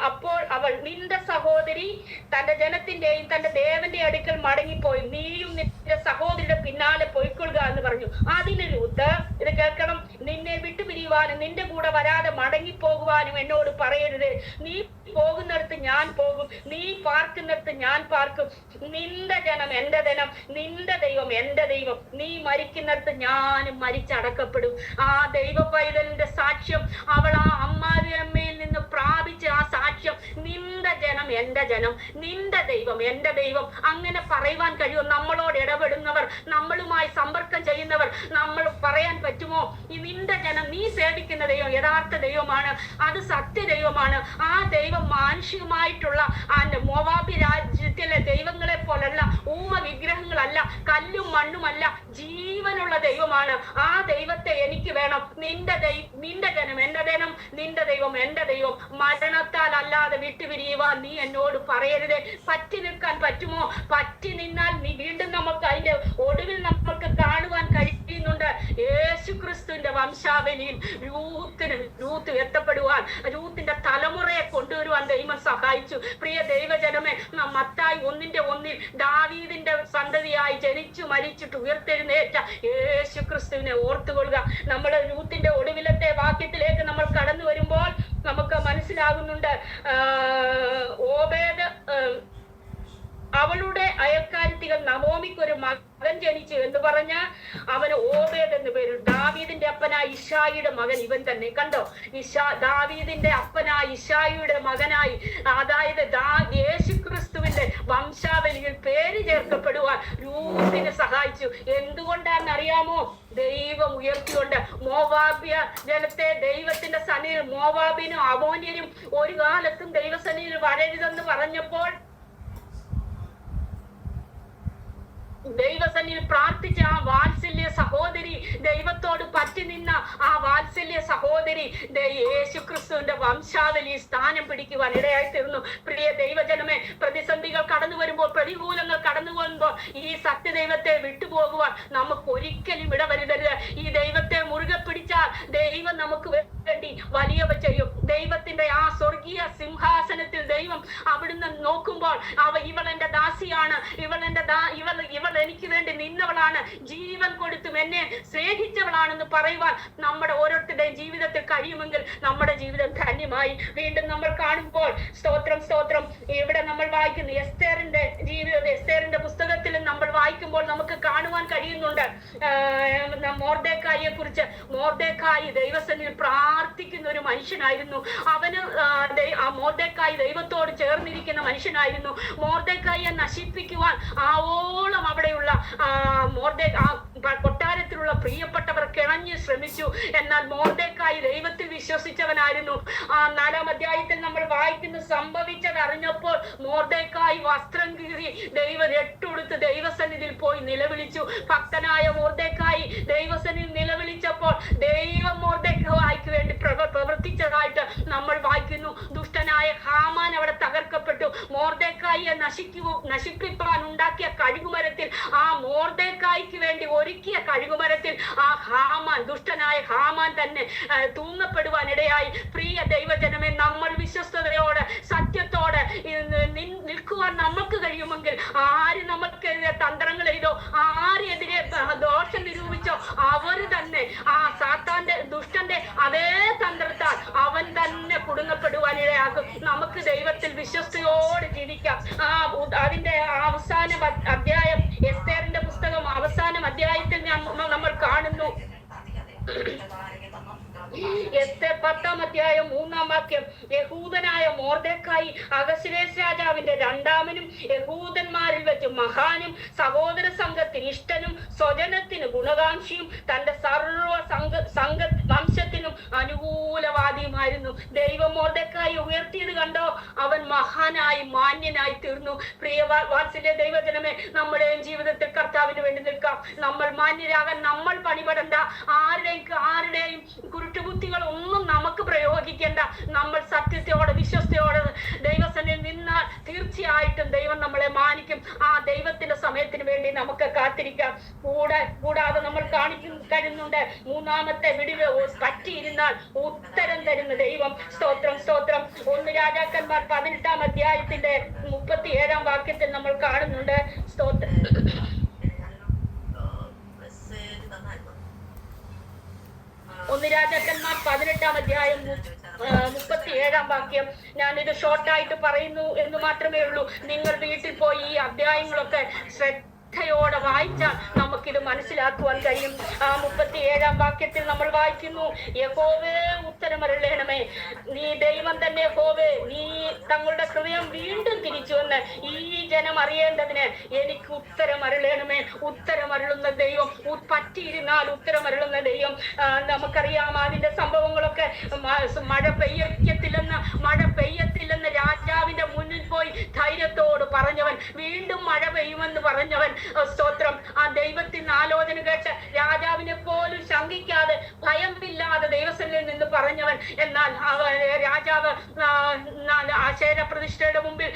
അപ്പോൾ അവൾ, നിന്റെ സഹോദരി തന്റെ ജനത്തിന്റെയും തന്റെ ദേവന്റെ അടുക്കൽ മടങ്ങിപ്പോയി, നീയും നിന്റെ സഹോദരിയുടെ പിന്നാലെ പോയിക്കൊള്ളുക എന്ന് പറഞ്ഞു. അതിന് രൂത്ത്, ഇത് കേൾക്കണം, നിന്നെ വിട്ടുപിരിയുവാനും നിന്റെ കൂടെ വരാതെ മടങ്ങിപ്പോകുവാനും എന്നോട് പറയരുത്. നീ പോകുന്നിടത്ത് ഞാൻ പോകും, നീ പാർക്കുന്നിടത്ത് ഞാൻ പാർക്കും. നിന്റെ ജനം എന്റെ ജനം, നിന്റെ ദൈവം എന്റെ ദൈവം. നീ മരിക്കുന്നിടത്ത് ഞാനും മരിച്ചടക്കപ്പെടും. ആ ദൈവ പൈതലിന്റെ സാക്ഷ്യം, അവൾ ആ അമ്മാവിയമ്മയിൽ നിന്ന് പ്രാപിച്ച ആ സാക്ഷ്യം, നിന്റെ ജനം എന്റെ ജനം, നിന്റെ ദൈവം എന്റെ ദൈവം. അങ്ങനെ പറയുവാൻ കഴിയും? നമ്മളോട് ഇടപെടുന്നവർ, നമ്മളുമായി സമ്പർക്കം ചെയ്യുന്നവർ, നമ്മൾ പറയാൻ പറ്റുമോ? ഈ നിന്റെ ജനം, നീ സേവിക്കുന്ന ദൈവം യഥാർത്ഥ ദൈവമാണ്, അത് സത്യ ദൈവമാണ്. ആ ദൈവം മാനുഷികമായിട്ടുള്ള മോവാബി രാജ്യത്തിലെ ദൈവങ്ങളെ പോലല്ല, ഊമ വിഗ്രഹങ്ങളല്ല, കല്ലും മണ്ണുമല്ല, ജീവനുള്ള ദൈവമാണ്. ആ ദൈവത്തെ എനിക്ക് വേണം. നിന്റെ ജനം എന്റെ ജനം, നിന്റെ ദൈവം എന്റെ ദൈവം. മരണത്താൽ അല്ലാതെ വിട്ടുപിരിയുവാൻ നീ എന്നോട് പറയരുതേ. പറ്റി നിൽക്കാൻ പറ്റുമോ? പറ്റി നിന്നാൽ നീ വീണ്ടും നമുക്ക് അതിന്റെ ഒടുവിൽ നമുക്ക് കാണുവാൻ കഴിയുന്നുണ്ട്. യേശുക്രിസ്തുവിന്റെ വംശാവലിയിൽ രൂത്ത് എത്തപ്പെടുവാൻ, രൂത്തിന്റെ തലമുറയെ കൊണ്ടുവരുവാൻ ദൈവം സഹായിച്ചു. പ്രിയ ദൈവജനമേ, മത്തായി 1:1 ദാവീദിന്റെ സന്തതിയായി ജനിച്ചു മരിച്ചിട്ട് ഉയർത്തെഴുന്നേറ്റ യേശുക്രിസ്തുവിനെ ഓർത്തുകൊള്ളുക. നമ്മൾ രൂത്തിന്റെ ഒടുവിലത്തെ വാക്യത്തിലേക്ക് നമ്മൾ കടന്നു വരുമ്പോൾ നമുക്ക് മനസ്സിലാകുന്നുണ്ട്, ഓബേദ് അവളുടെ അയൽക്കാരത്തികൾ നവോമിക്കൊരു മകൻ ജനിച്ചു എന്ന് പറഞ്ഞ അവന് ഓബേദ് എന്ന് പേര്. ദാവീദിന്റെ അപ്പനായ ഇശായിയുടെ മകൻ ഇവൻ തന്നെ. കണ്ടോ, ദാവീദിന്റെ അപ്പനായ ഇശായിയുടെ മകനായി, അതായത് യേശുക്രിസ്തുവിന്റെ വംശാവലിയിൽ പേര് ചേർക്കപ്പെടുവാൻ രൂത്തിനെ സഹായിച്ചു. എന്തുകൊണ്ടാണെന്നറിയാമോ? ദൈവം ഉയർത്തിക്കൊണ്ട് മോവാബ്യ ജനത്തെ ദൈവത്തിന്റെ സന്നിധിയിൽ, മോവാബിനും അമോന്യനും ഒരു കാലത്തും ദൈവസന്നിധിയിൽ വരരുതെന്ന് പറഞ്ഞപ്പോൾ ദൈവസന്നിധിയിൽ പ്രാർത്ഥിച്ച ആ വാത്സല്യ സഹോദരി, ദൈവത്തോട് പറ്റി നിന്ന ആ വാത്സല്യ സഹോദരി യേശുക്രിസ്തുവിന്റെ വംശാവലി സ്ഥാനം പിടിക്കുവാൻ ഇടയായി തീർന്നു. പ്രിയ ദൈവജനമേ, പ്രതിസന്ധികൾ കടന്നു വരുമ്പോൾ, പ്രതികൂലങ്ങൾ കടന്നു വരുമ്പോൾ ഈ സത്യദൈവത്തെ വിട്ടുപോകുവാൻ നമുക്ക് ഒരിക്കലും ഇടവരുതരുത്. ഈ ദൈവത്തെ മുറുകെ പിടിച്ചാൽ ദൈവം നമുക്ക് വേണ്ടി വലിയവ ചെയ്യും. ദൈവത്തിന്റെ ആ സ്വർഗീയ സിംഹാസനത്തിൽ ദൈവം അവിടുന്ന് നോക്കുമ്പോൾ, ഇവൾ എന്റെ ദാസിയാണ്, ഇവൾ എനിക്ക് വേണ്ടി നിന്നവളാണ്, ജീവൻ കൊടുത്തും എന്നെ സ്നേഹിച്ചവളാണെന്ന് പറയുവാൻ നമ്മുടെ ഓരോരുത്തരുടെയും ജീവിതത്തിൽ കഴിയുമെങ്കിൽ നമ്മുടെ ജീവിതം ധന്യമായി. വീണ്ടും നമ്മൾ കാണുമ്പോൾ സ്തോത്രം, ഇവിടെ നമ്മൾ വായിക്കുന്നു എസ്തേറിന്റെ ജീവിതം, എസ്തേറിന്റെ പുസ്തകത്തിൽ നമ്മൾ വായിക്കുമ്പോൾ നമുക്ക് കാണുവാൻ കഴിയുന്നുണ്ട് മൊർദെഖായിയെ കുറിച്ച്. മൊർദെഖായി ദൈവസന്നിധിയിൽ പ്രാർത്ഥിക്കുന്ന ഒരു മനുഷ്യനായിരുന്നു. അവന് മൊർദെഖായി ദൈവത്തോട് ചേർന്നിരിക്കുന്ന മനുഷ്യനായിരുന്നു. മൊർദെഖായിയെ നശിപ്പിക്കുവാൻ ആവോളം അവിടെയുള്ള കൊട്ടാരത്തിലുള്ള പ്രിയപ്പെട്ടവർ കിണഞ്ഞ് ശ്രമിച്ചു. എന്നാൽ മൊർദെഖായി ദൈവത്തിൽ വിശ്വസിച്ചവനായിരുന്നു. 4-ാം അധ്യായത്തിൽ നമ്മൾ വായിക്കുന്ന സംഭവിച്ചത് അറിഞ്ഞപ്പോൾ മൊർദെഖായി വസ്ത്രം കീറി രട്ടുടുത്ത് ദൈവസന്നിധിയിൽ പോയി നിലവിളിച്ചു. ഭക്തനായ മൊർദെഖായി ദൈവസന്നിധിയിൽ നിലവിളിച്ചപ്പോൾ ദൈവം മൊർദെഖായിക്ക് വേണ്ടി പ്രവർത്തിച്ചതായിട്ട് നമ്മൾ വായിക്കുന്നു. ദുഷ്ടനായ ഹാമാൻ അവിടെ തകർക്കപ്പെട്ടു. മൊർദെഖായിയെ നശിപ്പിക്കാൻ ഉണ്ടാക്കിയ കഴുകുമരത്തിൽ, ആ മൊർദെഖായിക്ക് വേണ്ടി ഒരുക്കിയ കഴുകുമരത്തിൽ ആ ഹാമാൻ, ദുഷ്ടനായ ഹാമാൻ തന്നെ തൂങ്ങപ്പെടുവാൻ ഇടയായി. പ്രിയ ദൈവജനമേ, നമ്മൾ വിശ്വസ്തയോടെ സത്യത്തോടെ നിൽക്കുവാൻ നമുക്ക് കഴിയുമെങ്കിൽ, ആര് നമുക്കെതിരെ തന്ത്രങ്ങൾ ചെയ്തോ, ആരെതിരെ ദോഷം നിരൂപിച്ചോ, അവര് തന്നെ ആ സാത്താന്റെ, ദുഷ്ടന്റെ അതേ തന്ത്രത്താൽ അവൻ തന്നെ കുടുങ്ങപ്പെടുവാൻ ഇടയാക്കും. നമുക്ക് ദൈവത്തിൽ വിശ്വസ്തയോടെ ജീവിക്കാം. അതിന്റെ അവസാന അധ്യായം, എസ്തേറിന്റെ പുസ്തകം അവസാന അധ്യായത്തിൽ നമ്മൾ കാണുന്നു. എസ്തേർ 10-ാം അധ്യായം 3-ാം വാക്യം, യഹൂദനായ മൊർദെഖായി അഹശ്വേരോശ് രാജാവിന്റെ രണ്ടാമനും യഹൂദന്മാരിൽ വെച്ച് മഹാനും സഹോദര സംഘത്തിന് ഇഷ്ടനും സ്വജനത്തിന് ഗുണകാംക്ഷിയും തന്റെ സർവ സംഘ വംശത്തിനും അനുകൂലവാദിയുമായിരുന്നു. ദൈവം മൊർദെഖായി ഉയർത്തിയത് കണ്ടോ? അവൻ മഹാനായി മാന്യനായി തീർന്നു. പ്രിയ വാത്സല്യ ദൈവജനമേ, നമ്മുടെയും ജീവിതത്തിൽ കർത്താവിന് വേണ്ടി നിൽക്കാം. നമ്മൾ മാന്യരാകാൻ നമ്മൾ പണിപെടണ്ട. ആരുടെയും കുരുട്ടുബുദ്ധികൾ ഒന്നും നമുക്ക് പ്രയോഗിക്കേണ്ട. നമ്മൾ സത്യത്തോടെ വിശ്വസ്തയോടെ ദൈവസന്നിധിയിൽ നിന്നാൽ തീർച്ചയായിട്ടും ദൈവം നമ്മളെ മാനിക്കും. ആ ദൈവത്തിന്റെ സമയത്തിന് വേണ്ടി നമുക്ക് കാത്തിരിക്കാം. കൂടാതെ നമ്മൾ കഴിയുന്നുണ്ട് മൂന്നാമത്തെ വിടിവ് പറ്റിയിരുന്നാൽ ഉത്തരം തരുന്ന ദൈവം. സ്തോത്രം സ്തോത്രം. 1 രാജാക്കന്മാർ 18-ാം അധ്യായത്തിന്റെ 37-ാം വാക്യത്തിൽ നമ്മൾ കാണുന്നുണ്ട്. സ്തോത്രം. 1 രാജാക്കന്മാർ 18-ാം അധ്യായം 37-ാം വാക്യം. ഞാനിത് ഷോർട്ടായിട്ട് പറയുന്നു എന്ന് മാത്രമേ ഉള്ളൂ. നിങ്ങൾ വീട്ടിൽ പോയി ഈ അധ്യായങ്ങളൊക്കെ ശ്രദ്ധയോടെ വായിച്ചാൽ നമുക്കിത് മനസ്സിലാക്കുവാൻ കഴിയും. ആ 37-ാം വാക്യത്തിൽ നമ്മൾ വായിക്കുന്നു, യഹോവേ ഉത്തരമരുളേണമേ, നീ ദൈവം തന്നെ യഹോവേ, നീ തങ്ങളുടെ ഹൃദയം വീണ്ടും തിരിച്ചുവന്ന് ഈ ജനം അറിയേണ്ടതിന് എനിക്ക് ഉത്തരമരുളേണമേ. ഉത്തരമരുളുന്ന ദൈവം, പറ്റിയിരുന്നാൽ ഉത്തരമരുളുന്ന ദൈവം. നമുക്കറിയാം അതിന്റെ സംഭവങ്ങളൊക്കെ. മഴ പെയ്യത്തില്ലെന്ന് രാജാവിന്റെ മുന്നിൽ പോയി ധൈര്യത്തോട് പറഞ്ഞവൻ, വീണ്ടും മഴ പെയ്യുമെന്ന് പറഞ്ഞവൻ. സ്തോത്രം. ആ ദൈവത്തിന് ആലോചന കേട്ട് രാജാവിനെ പോലും ശങ്കിക്കാതെ ഭയമില്ലാതെ ദൈവസന്നിധിയിൽ നിന്ന് പറഞ്ഞവൻ. എന്നാൽ രാജാവ് ആശേര പ്രതിഷ്ഠയുടെ മുമ്പിൽ,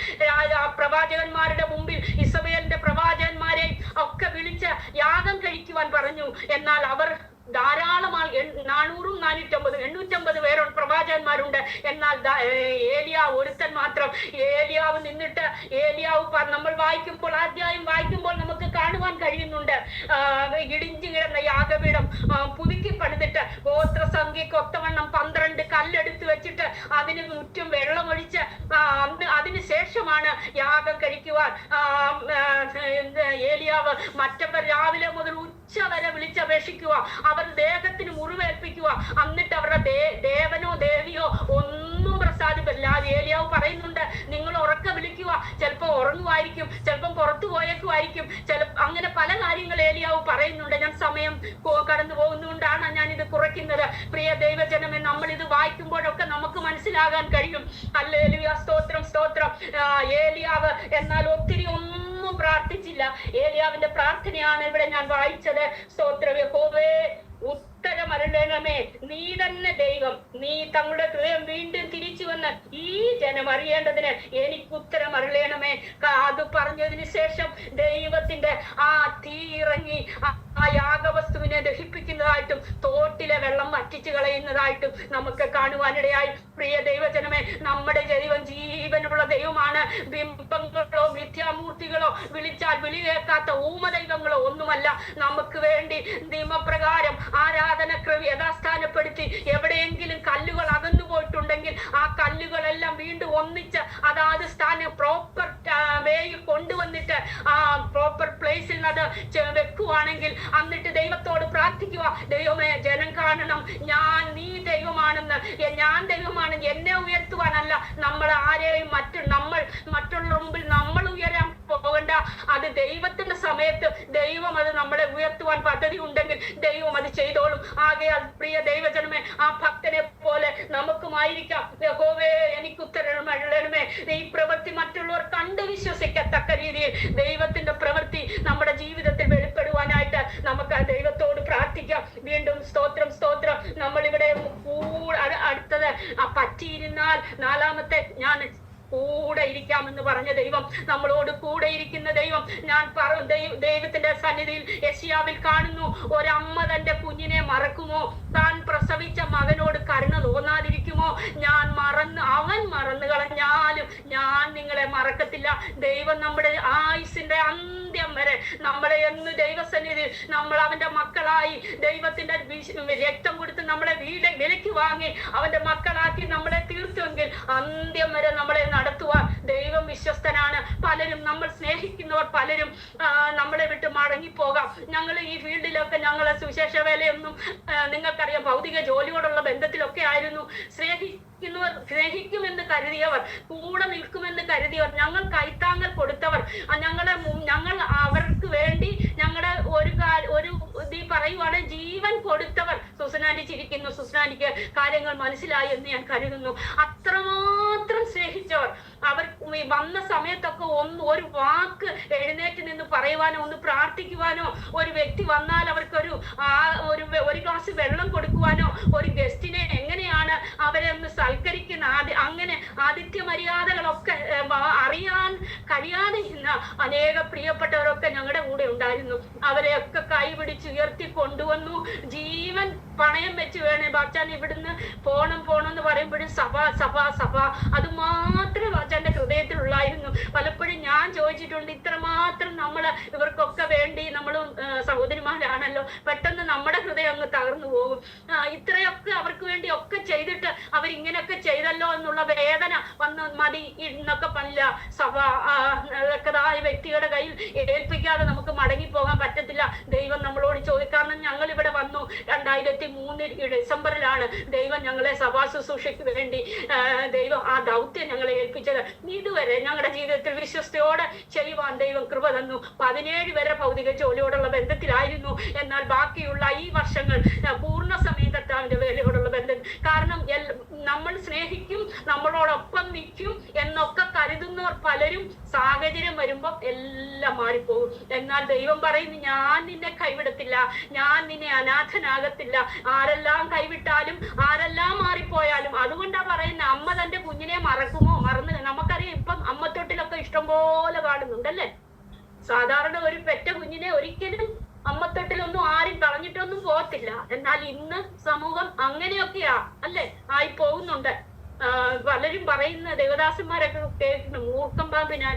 പ്രവാചകന്മാരുടെ മുമ്പിൽ, ഇസബേലിന്റെ പ്രവാചകന്മാരെയും ഒക്കെ വിളിച്ച് യാഗം കഴിക്കുവാൻ പറഞ്ഞു. എന്നാൽ അവർ ധാരാളമായി 850 പേരോട് പ്രവാചകന്മാരുണ്ട്. എന്നാൽ ഏലിയാവ് ഒരുത്തൻ മാത്രം. ഏലിയാവ് നിന്നിട്ട് നമ്മൾ വായിക്കുമ്പോൾ, അധ്യായം വായിക്കുമ്പോൾ നമുക്ക് കാണുവാൻ കഴിയുന്നുണ്ട്, ഇടിഞ്ഞു കിടന്ന യാഗപീഠം പുതുക്കി പണിതിട്ട് ഗോത്രസംഖ്യക്ക് ഒത്തവണ്ണം 12 കല്ലെടുത്ത് വെച്ചിട്ട് അതിന് ചുറ്റും വെള്ളമൊഴിച്ച് അതിന് ശേഷമാണ് യാഗം കഴിക്കുവാൻ ഏലിയാവ്. മറ്റവർ രാവിലെ മുതൽ ഉച്ച വരെ വിളിച്ചപേക്ഷിക്കുക, അവർ ദേഹത്തിന് മുറിവേൽപ്പിക്കുക. എന്നിട്ട് അവരുടെ ദേവനോ ദേവിയോ ഒന്നും പ്രസാദിപ്പില്ല. ഏലിയാവ് പറയുന്നുണ്ട്, നിങ്ങൾ ഉറക്കെ വിളിക്കുക. ചിലപ്പോൾ ഉറങ്ങുമായിരിക്കും, ചിലപ്പം പുറത്തു പോയേക്കുമായിരിക്കും, അങ്ങനെ പല കാര്യങ്ങൾ ഏലിയാവ് പറയുന്നുണ്ട്. ഞാൻ സമയം കടന്നു പോകുന്നതുകൊണ്ടാണ് ഞാൻ ഇത് കുറയ്ക്കുന്നത്. പ്രിയ ദൈവജനമേ, നമ്മൾ ഇത് വായിക്കുമ്പോഴൊക്കെ നമുക്ക് മനസ്സിലാകാൻ കഴിയും. ഹല്ലേലൂയ, സ്തോത്രം സ്തോത്രം. ഏലിയാവ് എന്നാൽ ഒത്തിരി ഒന്നും പ്രാർത്ഥിച്ചില്ല. ഏലിയാവിന്റെ പ്രാർത്ഥനയാണ് ഇവിടെ ഞാൻ വായിച്ചത്. സ്തോത്രം. യഹോവേ ഉത്തരമരുളണമേ, നീ തന്നെ ദൈവം, നീ തങ്ങളുടെ ഹൃദയം വീണ്ടും തിരിച്ചു വന്ന് ഈ ജനം അറിയേണ്ടതിന് എനിക്ക് ഉത്തരം അരുളണമേ. അത് പറഞ്ഞതിന് ശേഷം ദൈവത്തിന്റെ ആ തീ ഇറങ്ങി ആ യാഗവസ്തുവിനെ ദഹിപ്പിക്കുന്നതായിട്ടും തോട്ടിലെ വെള്ളം വറ്റിച്ചു കളയുന്നതായിട്ടും നമുക്ക് കാണുവാനിടയായി. പ്രിയ ദൈവജനമേ, നമ്മുടെ ദൈവം ജീവനുള്ള ദൈവമാണ്. ബിംബങ്ങളോ മിഥ്യാമൂർത്തികളോ വിളിച്ചാൽ വിളി കേൾക്കാത്ത ഊമദൈവങ്ങളോ ഒന്നുമല്ല. നമുക്ക് വേണ്ടി നിയമപ്രകാരം ആരാധനക്രമം യഥാസ്ഥാനപ്പെടുത്തി എവിടെയെങ്കിലും കല്ലുകൾ അകന്നു പോയിട്ടുണ്ടെങ്കിൽ ആ കല്ലുകളെല്ലാം വീണ്ടും ഒന്നിച്ച് അതാത് സ്ഥാനം പ്രോപ്പർ വേയിൽ കൊണ്ടുവന്നിട്ട് ആ പ്രോപ്പർ പ്ലേസിൽ അത് വെക്കുവാണെങ്കിൽ എന്നിട്ട് ദൈവത്തോട് പ്രാർത്ഥിക്കുക, ദൈവമേ ജനം കാണണം നീ ദൈവമാണെന്ന്, ഞാൻ ദൈവമാണെന്ന്. എന്നെ ഉയർത്തുവാനല്ല, നമ്മൾ ആരെയും മറ്റുള്ള മുമ്പിൽ നമ്മൾ ഉയരാൻ പോകണ്ട. അത് ദൈവത്തിന്റെ സമയത്ത് ദൈവം അത് നമ്മളെ ഉയർത്തുവാൻ പദ്ധതി ഉണ്ടെങ്കിൽ ദൈവം അത് ചെയ്തോളും. ആകയാൽ പ്രിയ ദൈവജനമേ, ആ ഭക്തനെ പോലെ നമുക്കുമായിരിക്കാം. യഹോവേ എനിക്ക് ഉത്തരം അരുളണമേ. ഈ പ്രവൃത്തി മറ്റുള്ളവർ കണ്ട് വിശ്വസിക്കത്തക്ക രീതിയിൽ ദൈവത്തിന്റെ പ്രവൃത്തി നമ്മുടെ ജീവിതത്തിൽ വെളിപ്പെടുവാനായിട്ട് നമുക്ക് ആ ദൈവത്തോട് പ്രാർത്ഥിക്കാം. വീണ്ടും സ്തോത്രം സ്തോത്രം. നമ്മളിവിടെ അടുത്തത് പറ്റിയിരുന്നാൽ നാലാമത്തെ, ഞാൻ കൂടെ ഇരിക്കാമെന്ന് പറഞ്ഞ ദൈവം, നമ്മളോട് കൂടെ ഇരിക്കുന്ന ദൈവം. ഞാൻ ദൈവത്തിന്റെ സന്നിധിയിൽ യെശയ്യാവിൽ കാണുന്നു, ഒരമ്മ തന്റെ കുഞ്ഞിനെ മറക്കുമോ? താൻ പ്രസവിച്ച മകനോട് കരുണ തോന്നാതിരിക്കുമോ? അവൻ മറന്നു കളഞ്ഞാലും ഞാൻ നിങ്ങളെ മറക്കത്തില്ല. ദൈവം നമ്മുടെ ആയുസിന്റെ അന്ത്യം വരെ നമ്മളെ എന്ന് ദൈവസന്നിധിയിൽ നമ്മൾ അവന്റെ മക്കളായി ദൈവത്തിന്റെ രക്തം കൊടുത്ത് നമ്മളെ വിലയ്ക്ക് വാങ്ങി അവന്റെ മക്കളാക്കി നമ്മളെ തീർത്തുവെങ്കിൽ അന്ത്യം വരെ നമ്മളെ നടത്തുവാൻ ദൈവം വിശ്വസ്തനാണ്. പലരും, നമ്മൾ സ്നേഹിക്കുന്നവർ പലരും നമ്മളെ വിട്ട് മടങ്ങിപ്പോകാം. ഞങ്ങൾ ഈ ഫീൽഡിലൊക്കെ ഞങ്ങളെ സുവിശേഷ വേലയൊന്നും നിങ്ങൾക്കറിയാം, ഭൗതിക ജോലിയോടുള്ള ബന്ധത്തിലൊക്കെ ആയിരുന്നു. സ്നേഹിക്കുമെന്ന് കരുതിയവർ, കൂടെ നിൽക്കുമെന്ന് കരുതിയവർ, ഞങ്ങൾ കൈത്താങ്ങൽ കൊടുത്തവർ, ഞങ്ങൾ അവർക്ക് വേണ്ടി ഞങ്ങളുടെ ഒരു പറയുവാണ് ജീവൻ കൊടുത്തവർ. സുസനാന്റി ചിരിക്കുന്നു. സുസനാന്റിക്ക് കാര്യങ്ങൾ മനസ്സിലായി എന്ന് ഞാൻ കരുതുന്നു. അത്രമാത്രം സ്നേഹിച്ചവർ, അവർ വന്ന സമയത്തൊക്കെ ഒരു വാക്ക് എഴുന്നേറ്റ് നിന്ന് പറയുവാനോ, ഒന്ന് പ്രാർത്ഥിക്കുവാനോ, ഒരു വ്യക്തി വന്നാൽ അവർക്കൊരു ഒരു ഗ്ലാസ് വെള്ളം കൊടുക്കുവാനോ, ഒരു ഗസ്റ്റിനെ എങ്ങനെയാണ് അവരെ ഒന്ന് സൽക്കരിക്കുന്ന അങ്ങനെ ആതിഥ്യ മര്യാദകളൊക്കെ അറിയാൻ കഴിയാതെ ഇന്ന് അനേക പ്രിയപ്പെട്ടവരൊക്കെ ഞങ്ങളുടെ കൂടെ ഉണ്ടായിരുന്നു. അവരെയൊക്കെ കൈപിടിച്ച് ഉയർത്തി കൊണ്ടുവന്നു. ജീവൻ പണയം വെച്ച് വേണേ ബാച്ചാൻ ഇവിടുന്ന് പോണം എന്ന് പറയുമ്പോഴും സഭ അത് മാത്രമേ ബാച്ചാന്റെ ഹൃദയത്തിലുള്ളായിരുന്നു. പലപ്പോഴും ഞാൻ ചോദിച്ചിട്ടുണ്ട്, ഇത്രമാത്രം നമ്മള് ഇവർക്കൊക്കെ വേണ്ടി നമ്മളും സഹോദരിമാരാണല്ലോ, പെട്ടെന്ന് നമ്മുടെ ഹൃദയം അങ്ങ് തകർന്നു പോകും. ഇത്രയൊക്കെ അവർക്ക് വേണ്ടി ഒക്കെ ചെയ്തിട്ട് അവരിങ്ങനെയൊക്കെ ചെയ്തല്ലോ എന്നുള്ള വേദന വന്ന് മതി എന്നൊക്കെ പറഞ്ഞില്ല. സഭ വ്യക്തിയുടെ കയ്യിൽ ഏൽപ്പിക്കാതെ നമുക്ക് മടങ്ങിപ്പോകാൻ പറ്റത്തില്ല. ദൈവം നമ്മളോട് കാരണം ഞങ്ങൾ ഇവിടെ വന്നു 2003 ഡിസംബറിലാണ് ദൈവം ഞങ്ങളെ സഭാ ശുശ്രൂഷയ്ക്ക് വേണ്ടി ദൈവം ആ ദൗത്യം ഞങ്ങളെ ഏൽപ്പിച്ചത്. ഇതുവരെ ഞങ്ങളുടെ ജീവിതത്തിൽ വിശ്വസ്തയോടെ ചെയ്യുവാൻ ദൈവം കൃപ തന്നു. 17 വരെ ഭൗതിക ജോലിയോടുള്ള ബന്ധത്തിലായിരുന്നു. എന്നാൽ ബാക്കിയുള്ള ഈ വർഷങ്ങൾ പൂർണ്ണ സമയം കർത്താവിന്റെ വേലയോടുള്ള ബന്ധം. കാരണം നമ്മൾ സ്നേഹിക്കും, നമ്മളോടൊപ്പം നിൽക്കും എന്നൊക്കെ കരുതുന്നവർ പലരും സാഹചര്യം വരുമ്പോൾ എല്ലാം മാറിപ്പോകും. എന്നാൽ ദൈവം പറയുന്നു, ഞാൻ നിന്നെ കൈവിടത്തില്ല, ഞാൻ നിന്നെ അനാഥനാകത്തില്ല. ആരെല്ലാം കൈവിട്ടാലും ആരെല്ലാം മാറിപ്പോയാലും. അതുകൊണ്ടാ പറയുന്നത്, അമ്മ തന്റെ കുഞ്ഞിനെ മറക്കുമോ? നമുക്കറിയാം, ഇപ്പം അമ്മത്തൊട്ടിലൊക്കെ ഇഷ്ടംപോലെ കാണുന്നുണ്ടല്ലേ. സാധാരണ ഒരു പെറ്റ കുഞ്ഞിനെ ഒരിക്കലും അമ്മത്തൊട്ടിലൊന്നും ആരും കളഞ്ഞിട്ടൊന്നും പോകത്തില്ല. എന്നാൽ ഇന്ന് സമൂഹം അങ്ങനെയൊക്കെയാ അല്ലേ ആയി പോകുന്നുണ്ട്. പലരും പറയുന്ന ദേവദാസന്മാരൊക്കെ കേൾക്കുന്നു, മൂർക്കം പാമ്പിനാ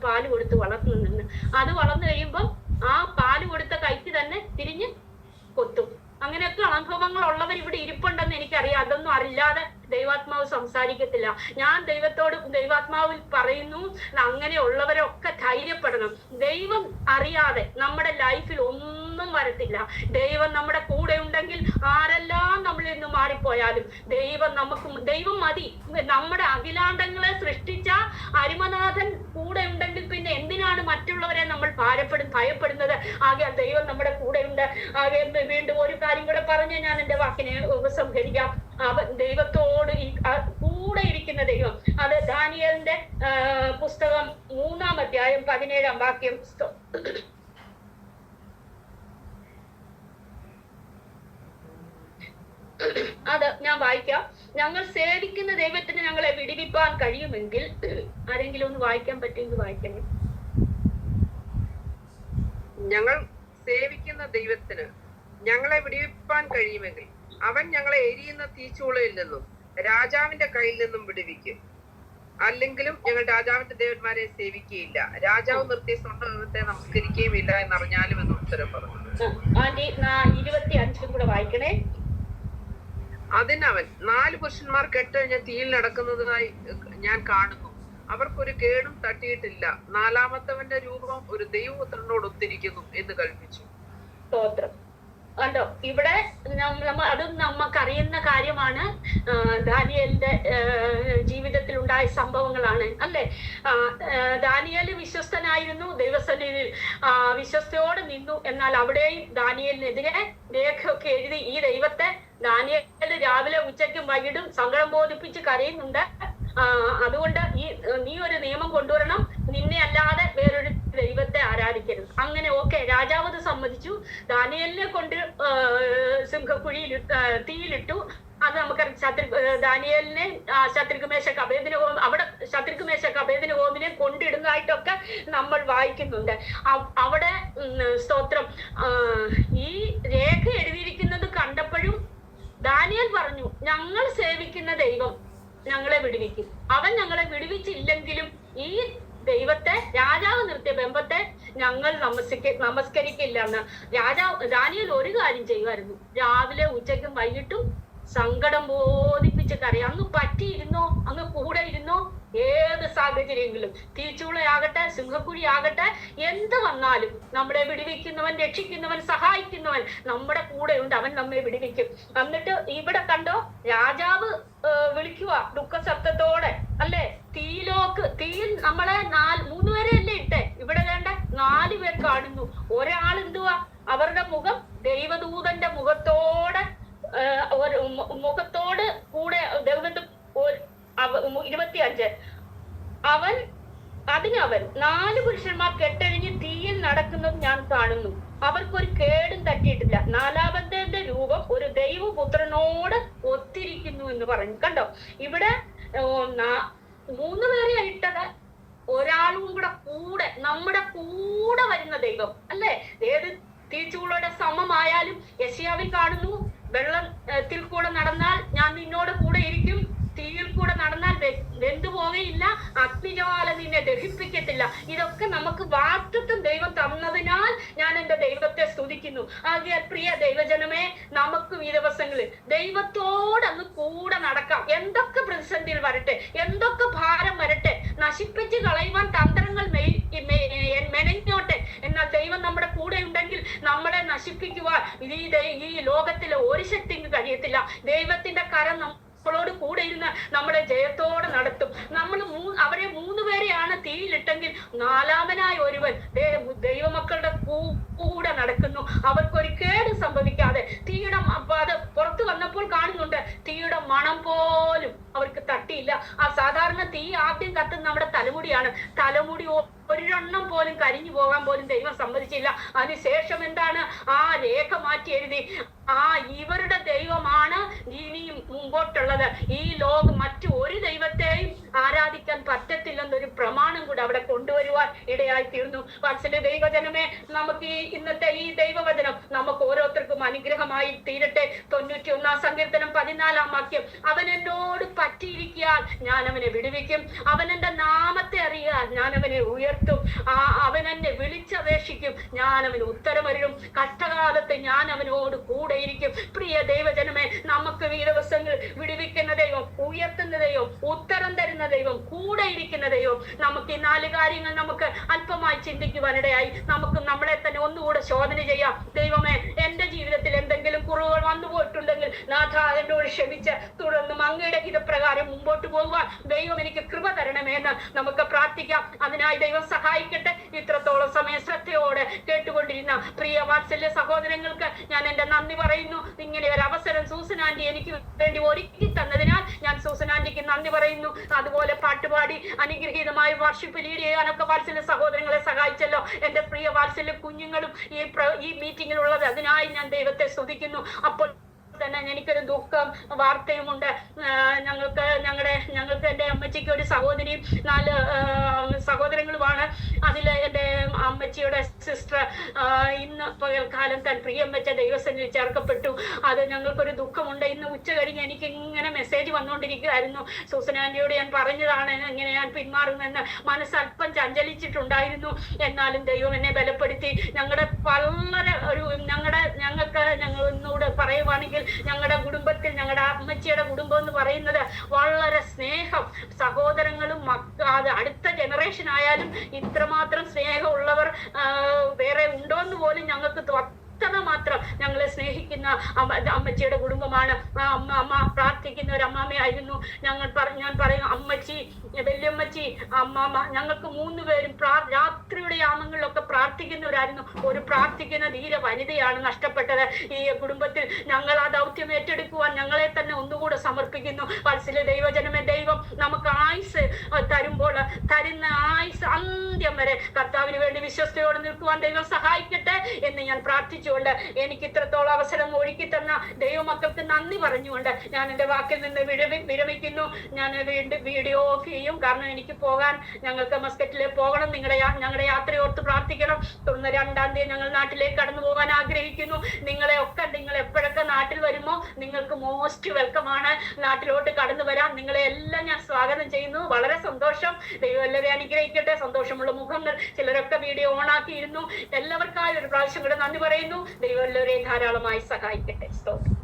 പാല് കൊടുത്ത് വളർത്തുന്നെന്ന്. അത് വളർന്നു കഴിയുമ്പം ആ പാല് കൊടുത്ത കൈക്ക് തന്നെ തിരിഞ്ഞ് കൊത്തും. അങ്ങനെയൊക്കെ അനുഭവങ്ങൾ ഉള്ളവർ ഇവിടെ ഇരിപ്പുണ്ടെന്ന് എനിക്കറിയാം. അതൊന്നും അറിയാതെ ദൈവാത്മാവ് സംസാരിക്കത്തില്ല. ഞാൻ ദൈവാത്മാവിൽ പറയുന്നു, അങ്ങനെയുള്ളവരൊക്കെ ധൈര്യപ്പെടണം. ദൈവം അറിയാതെ നമ്മുടെ ലൈഫിൽ ഒന്നും വരത്തില്ല. ദൈവം നമ്മുടെ കൂടെ ഉണ്ടെങ്കിൽ ആരെല്ലാം നമ്മളിൽ നിന്ന് മാറിപ്പോയാലും ദൈവം മതി. നമ്മുടെ അഖിലാണ്ടങ്ങളെ സൃഷ്ടിച്ച അരിമനാഥൻ കൂടെ ഉണ്ടെങ്കിൽ പിന്നെ എന്തിനാണ് മറ്റുള്ളവരെ നമ്മൾ ഭയപ്പെടുന്നത്? ആകെ ദൈവം നമ്മുടെ കൂടെ ഉണ്ട്. ആകെ വീണ്ടും ഒരു കാര്യം കൂടെ പറഞ്ഞ് ഞാൻ എന്റെ വാക്കിനെ ഉപസംഹരിക്കാം. ദൈവത്തോട് കൂടെ ഇരിക്കുന്ന ദൈവം, അത് ദാനിയേലിന്റെ പുസ്തകം 3-ാം അധ്യായം 17-ാം വാക്യം. അത് ഞാൻ വായിക്കാം. ഞങ്ങൾ സേവിക്കുന്ന ദൈവത്തിന് ഞങ്ങളെ വിടിവിപ്പാൻ കഴിയുമെങ്കിൽ, ആരെങ്കിലും ഒന്ന് വായിക്കാൻ പറ്റുമെങ്കിൽ വായിക്കണം. ഞങ്ങൾ സേവിക്കുന്ന ദൈവത്തിന് ഞങ്ങളെ വിടിവിപ്പാൻ കഴിയുമെങ്കിൽ അവൻ ഞങ്ങളെ എരിയുന്ന തീച്ചൂളയിൽ നിന്നും രാജാവിന്റെ കയ്യിൽ നിന്നും വിടുവിക്കും. അല്ലെങ്കിലും ഞങ്ങൾ രാജാവിന്റെ ദേവന്മാരെ സേവിക്കുകയില്ല, രാജാവ് നിർത്തിയ സ്വന്തം ദൈവത്തെ നമസ്കരിക്കുകയുമില്ല എന്നറിഞ്ഞാലും എന്ന് ഉത്തരം പറഞ്ഞു. 25 കൂടെ വായിക്കണേ. അതിനവൻ, 4 പുരുഷന്മാർ കെട്ടഴിഞ്ഞ തീയിൽ നടക്കുന്നതായി ഞാൻ കാണുന്നു, അവർക്കൊരു കേടും തട്ടിയിട്ടില്ല, 4-മത്തവന്റെ രൂപം ഒരു ദൈവപുത്രനോട് ഒത്തിരിക്കുന്നു എന്ന് കൽപ്പിച്ചു. സ്തോത്രം. കണ്ടോ, ഇവിടെ അതും നമുക്കറിയുന്ന കാര്യമാണ്. ദാനിയേലിന്റെ ജീവിതത്തിൽ ഉണ്ടായ സംഭവങ്ങളാണ് അല്ലെ. ദാനിയേൽ വിശ്വസ്തനായിരുന്നു, ദൈവസന്നിധിയിൽ വിശ്വസ്തയോടെ നിന്നു. എന്നാൽ അവിടെയും ദാനിയേലിനെതിരെ രേഖയൊക്കെ എഴുതി ഈ ദൈവത്തെ ദാനിയേൽ രാവിലെ ഉച്ചയ്ക്കും വൈകിട്ടും സങ്കടം ബോധിപ്പിച്ച് കരയുന്നുണ്ട്. അതുകൊണ്ട് നീ ഒരു നിയമം കൊണ്ടുവരണം, നിന്നെ അല്ലാതെ വേറൊരു ദൈവത്തെ ആരാധിക്കരുത്. അങ്ങനെ ഓക്കെ, രാജാവ് അത് സമ്മതിച്ചു. ദാനിയേലിനെ കൊണ്ട് സിംഹക്കുഴിയിൽ തീയിലിട്ടു. അത് നമുക്കറിയാം. ദാനിയേലിനെ ശത്രുഘ് മേശക് അബേദ്നെഗോ, അവിടെ ശത്രുഘ് മേശക് അബേദ്നെഗോവിനെ കൊണ്ടിടുന്നതായിട്ടൊക്കെ നമ്മൾ വായിക്കുന്നുണ്ട്. അവിടെ സ്തോത്രം, ഈ രേഖ എഴുതിയിരിക്കുന്നത് കണ്ടപ്പോഴും ദാനിയേൽ പറഞ്ഞു, ഞങ്ങൾ സേവിക്കുന്ന ദൈവം ഞങ്ങളെ വിടുവിക്കും. അവൻ ഞങ്ങളെ വിടുവിച്ചില്ലെങ്കിലും ഈ ദൈവത്തെ, രാജാവ് നിർത്തിയ ബിംബത്തെ ഞങ്ങൾ നമസ്കരിക്കില്ല എന്ന് ദാനിയേൽ ഒരു കാര്യം ചെയ്യുമായിരുന്നു, രാവിലെ ഉച്ചയ്ക്കും വൈകിട്ടും സങ്കടം ബോധിപ്പിച്ച് കരയാം. അങ്ങ് പറ്റിയിരുന്നോ, അങ്ങ് കൂടെ ഇരുന്നോ, ഏത് സാഹചര്യങ്ങളും, തീച്ചൂളയാകട്ടെ, സിംഹക്കുഴിയാകട്ടെ, എന്ത് വന്നാലും നമ്മളെ വിടുവിക്കുന്നവൻ, രക്ഷിക്കുന്നവൻ, സഹായിക്കുന്നവൻ നമ്മുടെ കൂടെയുണ്ട്. അവൻ നമ്മെ വിടുവിക്കും. എന്നിട്ട് ഇവിടെ കണ്ടോ, രാജാവ് വിളിക്കുക ദുഃഖശബ്ദത്തോടെ, അല്ലെ? തീയിൽ നമ്മളെ 3 പേരെ അല്ലേ ഇട്ടെ? ഇവിടെ വേണ്ട 4 പേർ കാണുന്നു. ഒരാൾ എന്തുവാ? അവരുടെ മുഖം ദൈവദൂതന്റെ മുഖത്തോട് കൂടെ 25 അവൻ 4 പുരുഷന്മാർ കെട്ടഴിഞ്ഞ് തീയിൽ നടക്കുന്നത് ഞാൻ കാണുന്നു. അവർക്കൊരു കേടും തട്ടിയിട്ടില്ല. 4-ാമത്തെ രൂപം ഒരു ദൈവപുത്രനോട് ഒത്തിരിക്കുന്നു എന്ന് പറഞ്ഞു. കണ്ടോ, ഇവിടെ 3 പേരെ ഇട്ടത്, ഒരാളും കൂടെ നമ്മുടെ കൂടെ വരുന്ന ദൈവം, അല്ലെ? ഏത് തീച്ചൂളയുടെ സമമായാലും യെശയ്യാവിൽ കാണുന്നു, വെള്ളത്തിൽ കൂടെ നടന്നാൽ ഞാൻ നിന്നോട് കൂടെ ഇരിക്കും, തീയിൽ കൂടെ നടന്നാൽ വെന്തുപോകയില്ല, അഗ്നിജ്വാല നിന്നെ ദഹിപ്പിക്കത്തില്ല. ഇതൊക്കെ നമുക്ക് വാഗ്ദത്തം ദൈവം തന്നതിനാൽ ഞാൻ എന്റെ ദൈവത്തെ സ്തുതിക്കുന്നു. ആകയാൽ പ്രിയ ദൈവജനമേ, നമുക്കും ഈ ദിവസങ്ങളിൽ ദൈവത്തോടൊന്ന് കൂടെ നടക്കാം. എന്തൊക്കെ പ്രതിസന്ധികൾ വരട്ടെ, എന്തൊക്കെ ഭാരം വരട്ടെ, നശിപ്പിച്ച് കളയുവാൻ തന്ത്രങ്ങൾ മെനഞ്ഞോട്ടെ, എന്നാൽ ദൈവം നമ്മുടെ കൂടെ ഉണ്ടെങ്കിൽ നമ്മളെ നശിപ്പിക്കുവാൻ ഈ ലോകത്തിലെ ഒരു ശക്തിക്ക് കഴിയത്തില്ല. ദൈവത്തിന്റെ കരം ോട് കൂടെ ഇരുന്ന് നമ്മളെ ജയത്തോടെ നടത്തും. നമ്മൾ അവരെ 3 പേരെയാണ് തീയിലിട്ടെങ്കിൽ 4-ാമനായ ഒരുവൻ ദൈവമക്കളുടെ കൂടെ നടക്കുന്നു. അവർക്കൊരു കേട് സംഭവിക്കാതെ തീയുടെ അത് പുറത്തു വന്നപ്പോൾ കാണുന്നുണ്ട്, തീയുടെ മണം പോലും അവർക്ക് തട്ടിയില്ല. സാധാരണ തീ ആദ്യം കത്തുന്ന നമ്മുടെ തലമുടിയാണ്. തലമുടി ഒരെണ്ണം പോലും കരിഞ്ഞു പോകാൻ പോലും ദൈവം സമ്മതിച്ചില്ല. അതിനുശേഷം എന്താണ്? ആ രേഖ മാറ്റി എഴുതി, ഇവരുടെ ദൈവമാണ് ഇനിയും മുമ്പോട്ടുള്ളത്. ഈ മറ്റു ഒരു ദൈവത്തെയും ആരാധിക്കാൻ പറ്റത്തില്ലെന്നൊരു പ്രമാണം കൂടെ അവിടെ കൊണ്ടുവരുവാൻ ഇടയായി തീർന്നു. വാത്സല്യ ദൈവജനമേ, നമുക്ക് ഇന്നത്തെ ഈ ദൈവവചനം നമുക്ക് ഓരോരുത്തർക്കും അനുഗ്രഹമായി തീരട്ടെ. 91-ാം സങ്കീർത്തനം 14-ാം വാക്യം, അവൻ എന്നോട് പറ്റിയിരിക്കാൻ ഞാൻ അവനെ വിടുവിക്കും, അവൻ എന്റെ നാമത്തെ അറിയാൻ ഞാൻ അവനെ ഉയർത്തും, അവൻ എന്നെ വിളിച്ചപേക്ഷിക്കും, ഞാൻ അവന് ഉത്തരമരുളും, കഷ്ടകാലത്ത് ഞാൻ അവനോട് കൂടെയിരിക്കും. പ്രിയ ദൈവജനമേ, നമുക്ക് ഈ ദിവസങ്ങൾ വിടുവിക്കുന്ന ദൈവം, ഉയർത്തുന്ന ദൈവം, ഉത്തരം തരുന്ന ദൈവം, കൂടെ ഇരിക്കുന്ന ദൈവം. നമുക്ക് ഈ 4 കാര്യങ്ങൾ നമുക്ക് അല്പമായി ചിന്തിക്കുവാനിടയായി നമുക്ക് നമ്മളെ തന്നെ ഒന്നുകൂടെ ശോധന ചെയ്യാം. ദൈവമേ, എന്റെ ജീവിതത്തിൽ എന്തെങ്കിലും കുറവുകൾ വന്നു പോയിട്ടുണ്ടെങ്കിൽ നാഥ എന്നോട് ക്ഷമിച്ച് തുടർന്നും അങ്ങയുടെ ഹിതപ്രകാരം മുമ്പോട്ട് പോകുവാൻ ദൈവം എനിക്ക് കൃപ തരണമെന്ന് നമുക്ക് പ്രാർത്ഥിക്കാം. അതിനായി ദൈവം സഹായിക്കട്ടെ. ഇത്രത്തോളം സമയം ശ്രദ്ധയോടെ കേട്ടുകൊണ്ടിരുന്ന പ്രിയ വാത്സല്യ സഹോദരങ്ങൾക്ക് ഞാൻ എന്റെ നന്ദി പറയുന്നു. ഇങ്ങനെ ഒരു അവസരം സൂസൻ ആന്റി എനിക്ക് വേണ്ടി ഒരുക്കി തന്നതിനാൽ ഞാൻ സൂസൻ ആന്റിക്ക് നന്ദി പറയുന്നു. അതുപോലെ പാട്ടുപാടി അനുഗ്രഹീതമായി വർഷിപ്പ് ലീഡ് ചെയ്യാനൊക്കെ വാത്സല്യ സഹോദരങ്ങളെ സഹായിച്ചല്ലോ. എന്റെ പ്രിയ വാത്സല്യ കുഞ്ഞുങ്ങളും ഈ മീറ്റിംഗിലുള്ളത്, അതിനായി ഞാൻ ദൈവത്തെ സ്തുതിക്കുന്നു. അപ്പോൾ തന്നെ എനിക്കൊരു ദുഃഖം വാർത്തയുമുണ്ട്. ഞങ്ങൾക്ക് എന്റെ അമ്മച്ചിക്ക് ഒരു സഹോദരിയും 4 സഹോദരങ്ങളുമാണ്. അതിൽ എന്റെ അമ്മച്ചിയുടെ സിസ്റ്റർ ഇന്ന് പകൽക്കാലം താൻ പ്രിയമ്മച്ച ദൈവസന്നിധിയിൽ ചേർക്കപ്പെട്ടു. അത് ഞങ്ങൾക്കൊരു ദുഃഖമുണ്ട്. ഇന്ന് ഉച്ച കഴിഞ്ഞ് എനിക്ക് ഇങ്ങനെ മെസ്സേജ് വന്നുകൊണ്ടിരിക്കുകയായിരുന്നു. സൂസൻ ആന്റിയോട് ഞാൻ പറഞ്ഞതാണ് ഇങ്ങനെ ഞാൻ പിന്മാറുമെന്ന്. മനസ്സൽപ്പം ചഞ്ചലിച്ചിട്ടുണ്ടായിരുന്നു. എന്നാലും ദൈവം എന്നെ ബലപ്പെടുത്തി. ഞങ്ങളുടെ വളരെ ഞങ്ങൾ ഒന്നുകൂടെ പറയുവാണെങ്കിൽ, ഞങ്ങളുടെ കുടുംബത്തിൽ, ഞങ്ങളുടെ അമ്മച്ചിയുടെ കുടുംബം എന്ന് പറയുന്നത് വളരെ സ്നേഹം, സഹോദരങ്ങളും അടുത്ത ജനറേഷൻ ആയാലും ഇത്രമാത്രം സ്നേഹമുള്ളവർ വേറെ ഉണ്ടോ എന്ന് പോലും ഞങ്ങൾക്ക് മാത്രം ഞങ്ങളെ സ്നേഹിക്കുന്ന അമ്മച്ചിയുടെ കുടുംബമാണ്. അമ്മ പ്രാർത്ഥിക്കുന്ന ഒരു അമ്മാമ്മയായിരുന്നു. ഞാൻ പറയും, അമ്മച്ചി, വല്യമ്മച്ചി, അമ്മാമ്മ, ഞങ്ങൾക്ക് 3 പേരും രാത്രിയുടെ യാമങ്ങളിലൊക്കെ പ്രാർത്ഥിക്കുന്നവരായിരുന്നു. ഒരു പ്രാർത്ഥിക്കുന്ന ധീര വനിതയാണ് നഷ്ടപ്പെട്ടത്. ഈ കുടുംബത്തിൽ ഞങ്ങൾ ആ ദൗത്യം ഏറ്റെടുക്കുവാൻ ഞങ്ങളെ തന്നെ ഒന്നുകൂടെ സമർപ്പിക്കുന്നു. വാത്സല്യ ദൈവജനമേ, ദൈവം നമുക്ക് ആയുസ് തരുമ്പോൾ തരുന്ന ആയുസ് അന്ത്യം വരെ കർത്താവിന് വേണ്ടി വിശ്വസ്തയോടെ നിൽക്കുവാൻ ദൈവം സഹായിക്കട്ടെ എന്ന് ഞാൻ പ്രാർത്ഥിച്ചുകൊണ്ട് എനിക്ക് ഇത്രത്തോളം അവസരം ഒരുക്കി തന്ന ദൈവമക്കൾക്ക് നന്ദി പറഞ്ഞുകൊണ്ട് ഞാൻ എന്റെ വാക്കിൽ നിന്ന് വിരമിക്കുന്നു. ഞാൻ വീണ്ടും വീഡിയോ ഓഫ് ചെയ്യും. കാരണം എനിക്ക് ഞങ്ങൾക്ക് മസ്കറ്റിലേക്ക് പോകണം. ഞങ്ങളുടെ യാത്രയോർത്ത് പ്രാർത്ഥിക്കണം. തുടർന്ന് 2-ാം തീയതി ഞങ്ങൾ നാട്ടിലേക്ക് കടന്നു പോകാൻ ആഗ്രഹിക്കുന്നു. നിങ്ങൾ എപ്പോഴൊക്കെ നാട്ടിൽ വരുമോ നിങ്ങൾക്ക് മോസ്റ്റ് വെൽക്കം ആണ്. നാട്ടിലോട്ട് കടന്നു വരാം. നിങ്ങളെ എല്ലാം ഞാൻ സ്വാഗതം ചെയ്യുന്നു. വളരെ സന്തോഷം. ദൈവം എല്ലാവരെയും അനുഗ്രഹിക്കട്ടെ. സന്തോഷമുള്ള മുഖങ്ങൾ, ചിലരൊക്കെ വീഡിയോ ഓൺ ആക്കിയിരുന്നു. എല്ലാവർക്കായും ഒരു പ്രാവശ്യം കൂടെ നന്ദി പറയുന്നു. ദൈവം എല്ലാവരെയും ധാരാളമായി സഹായിക്കട്ടെ. സ്തോത്രം.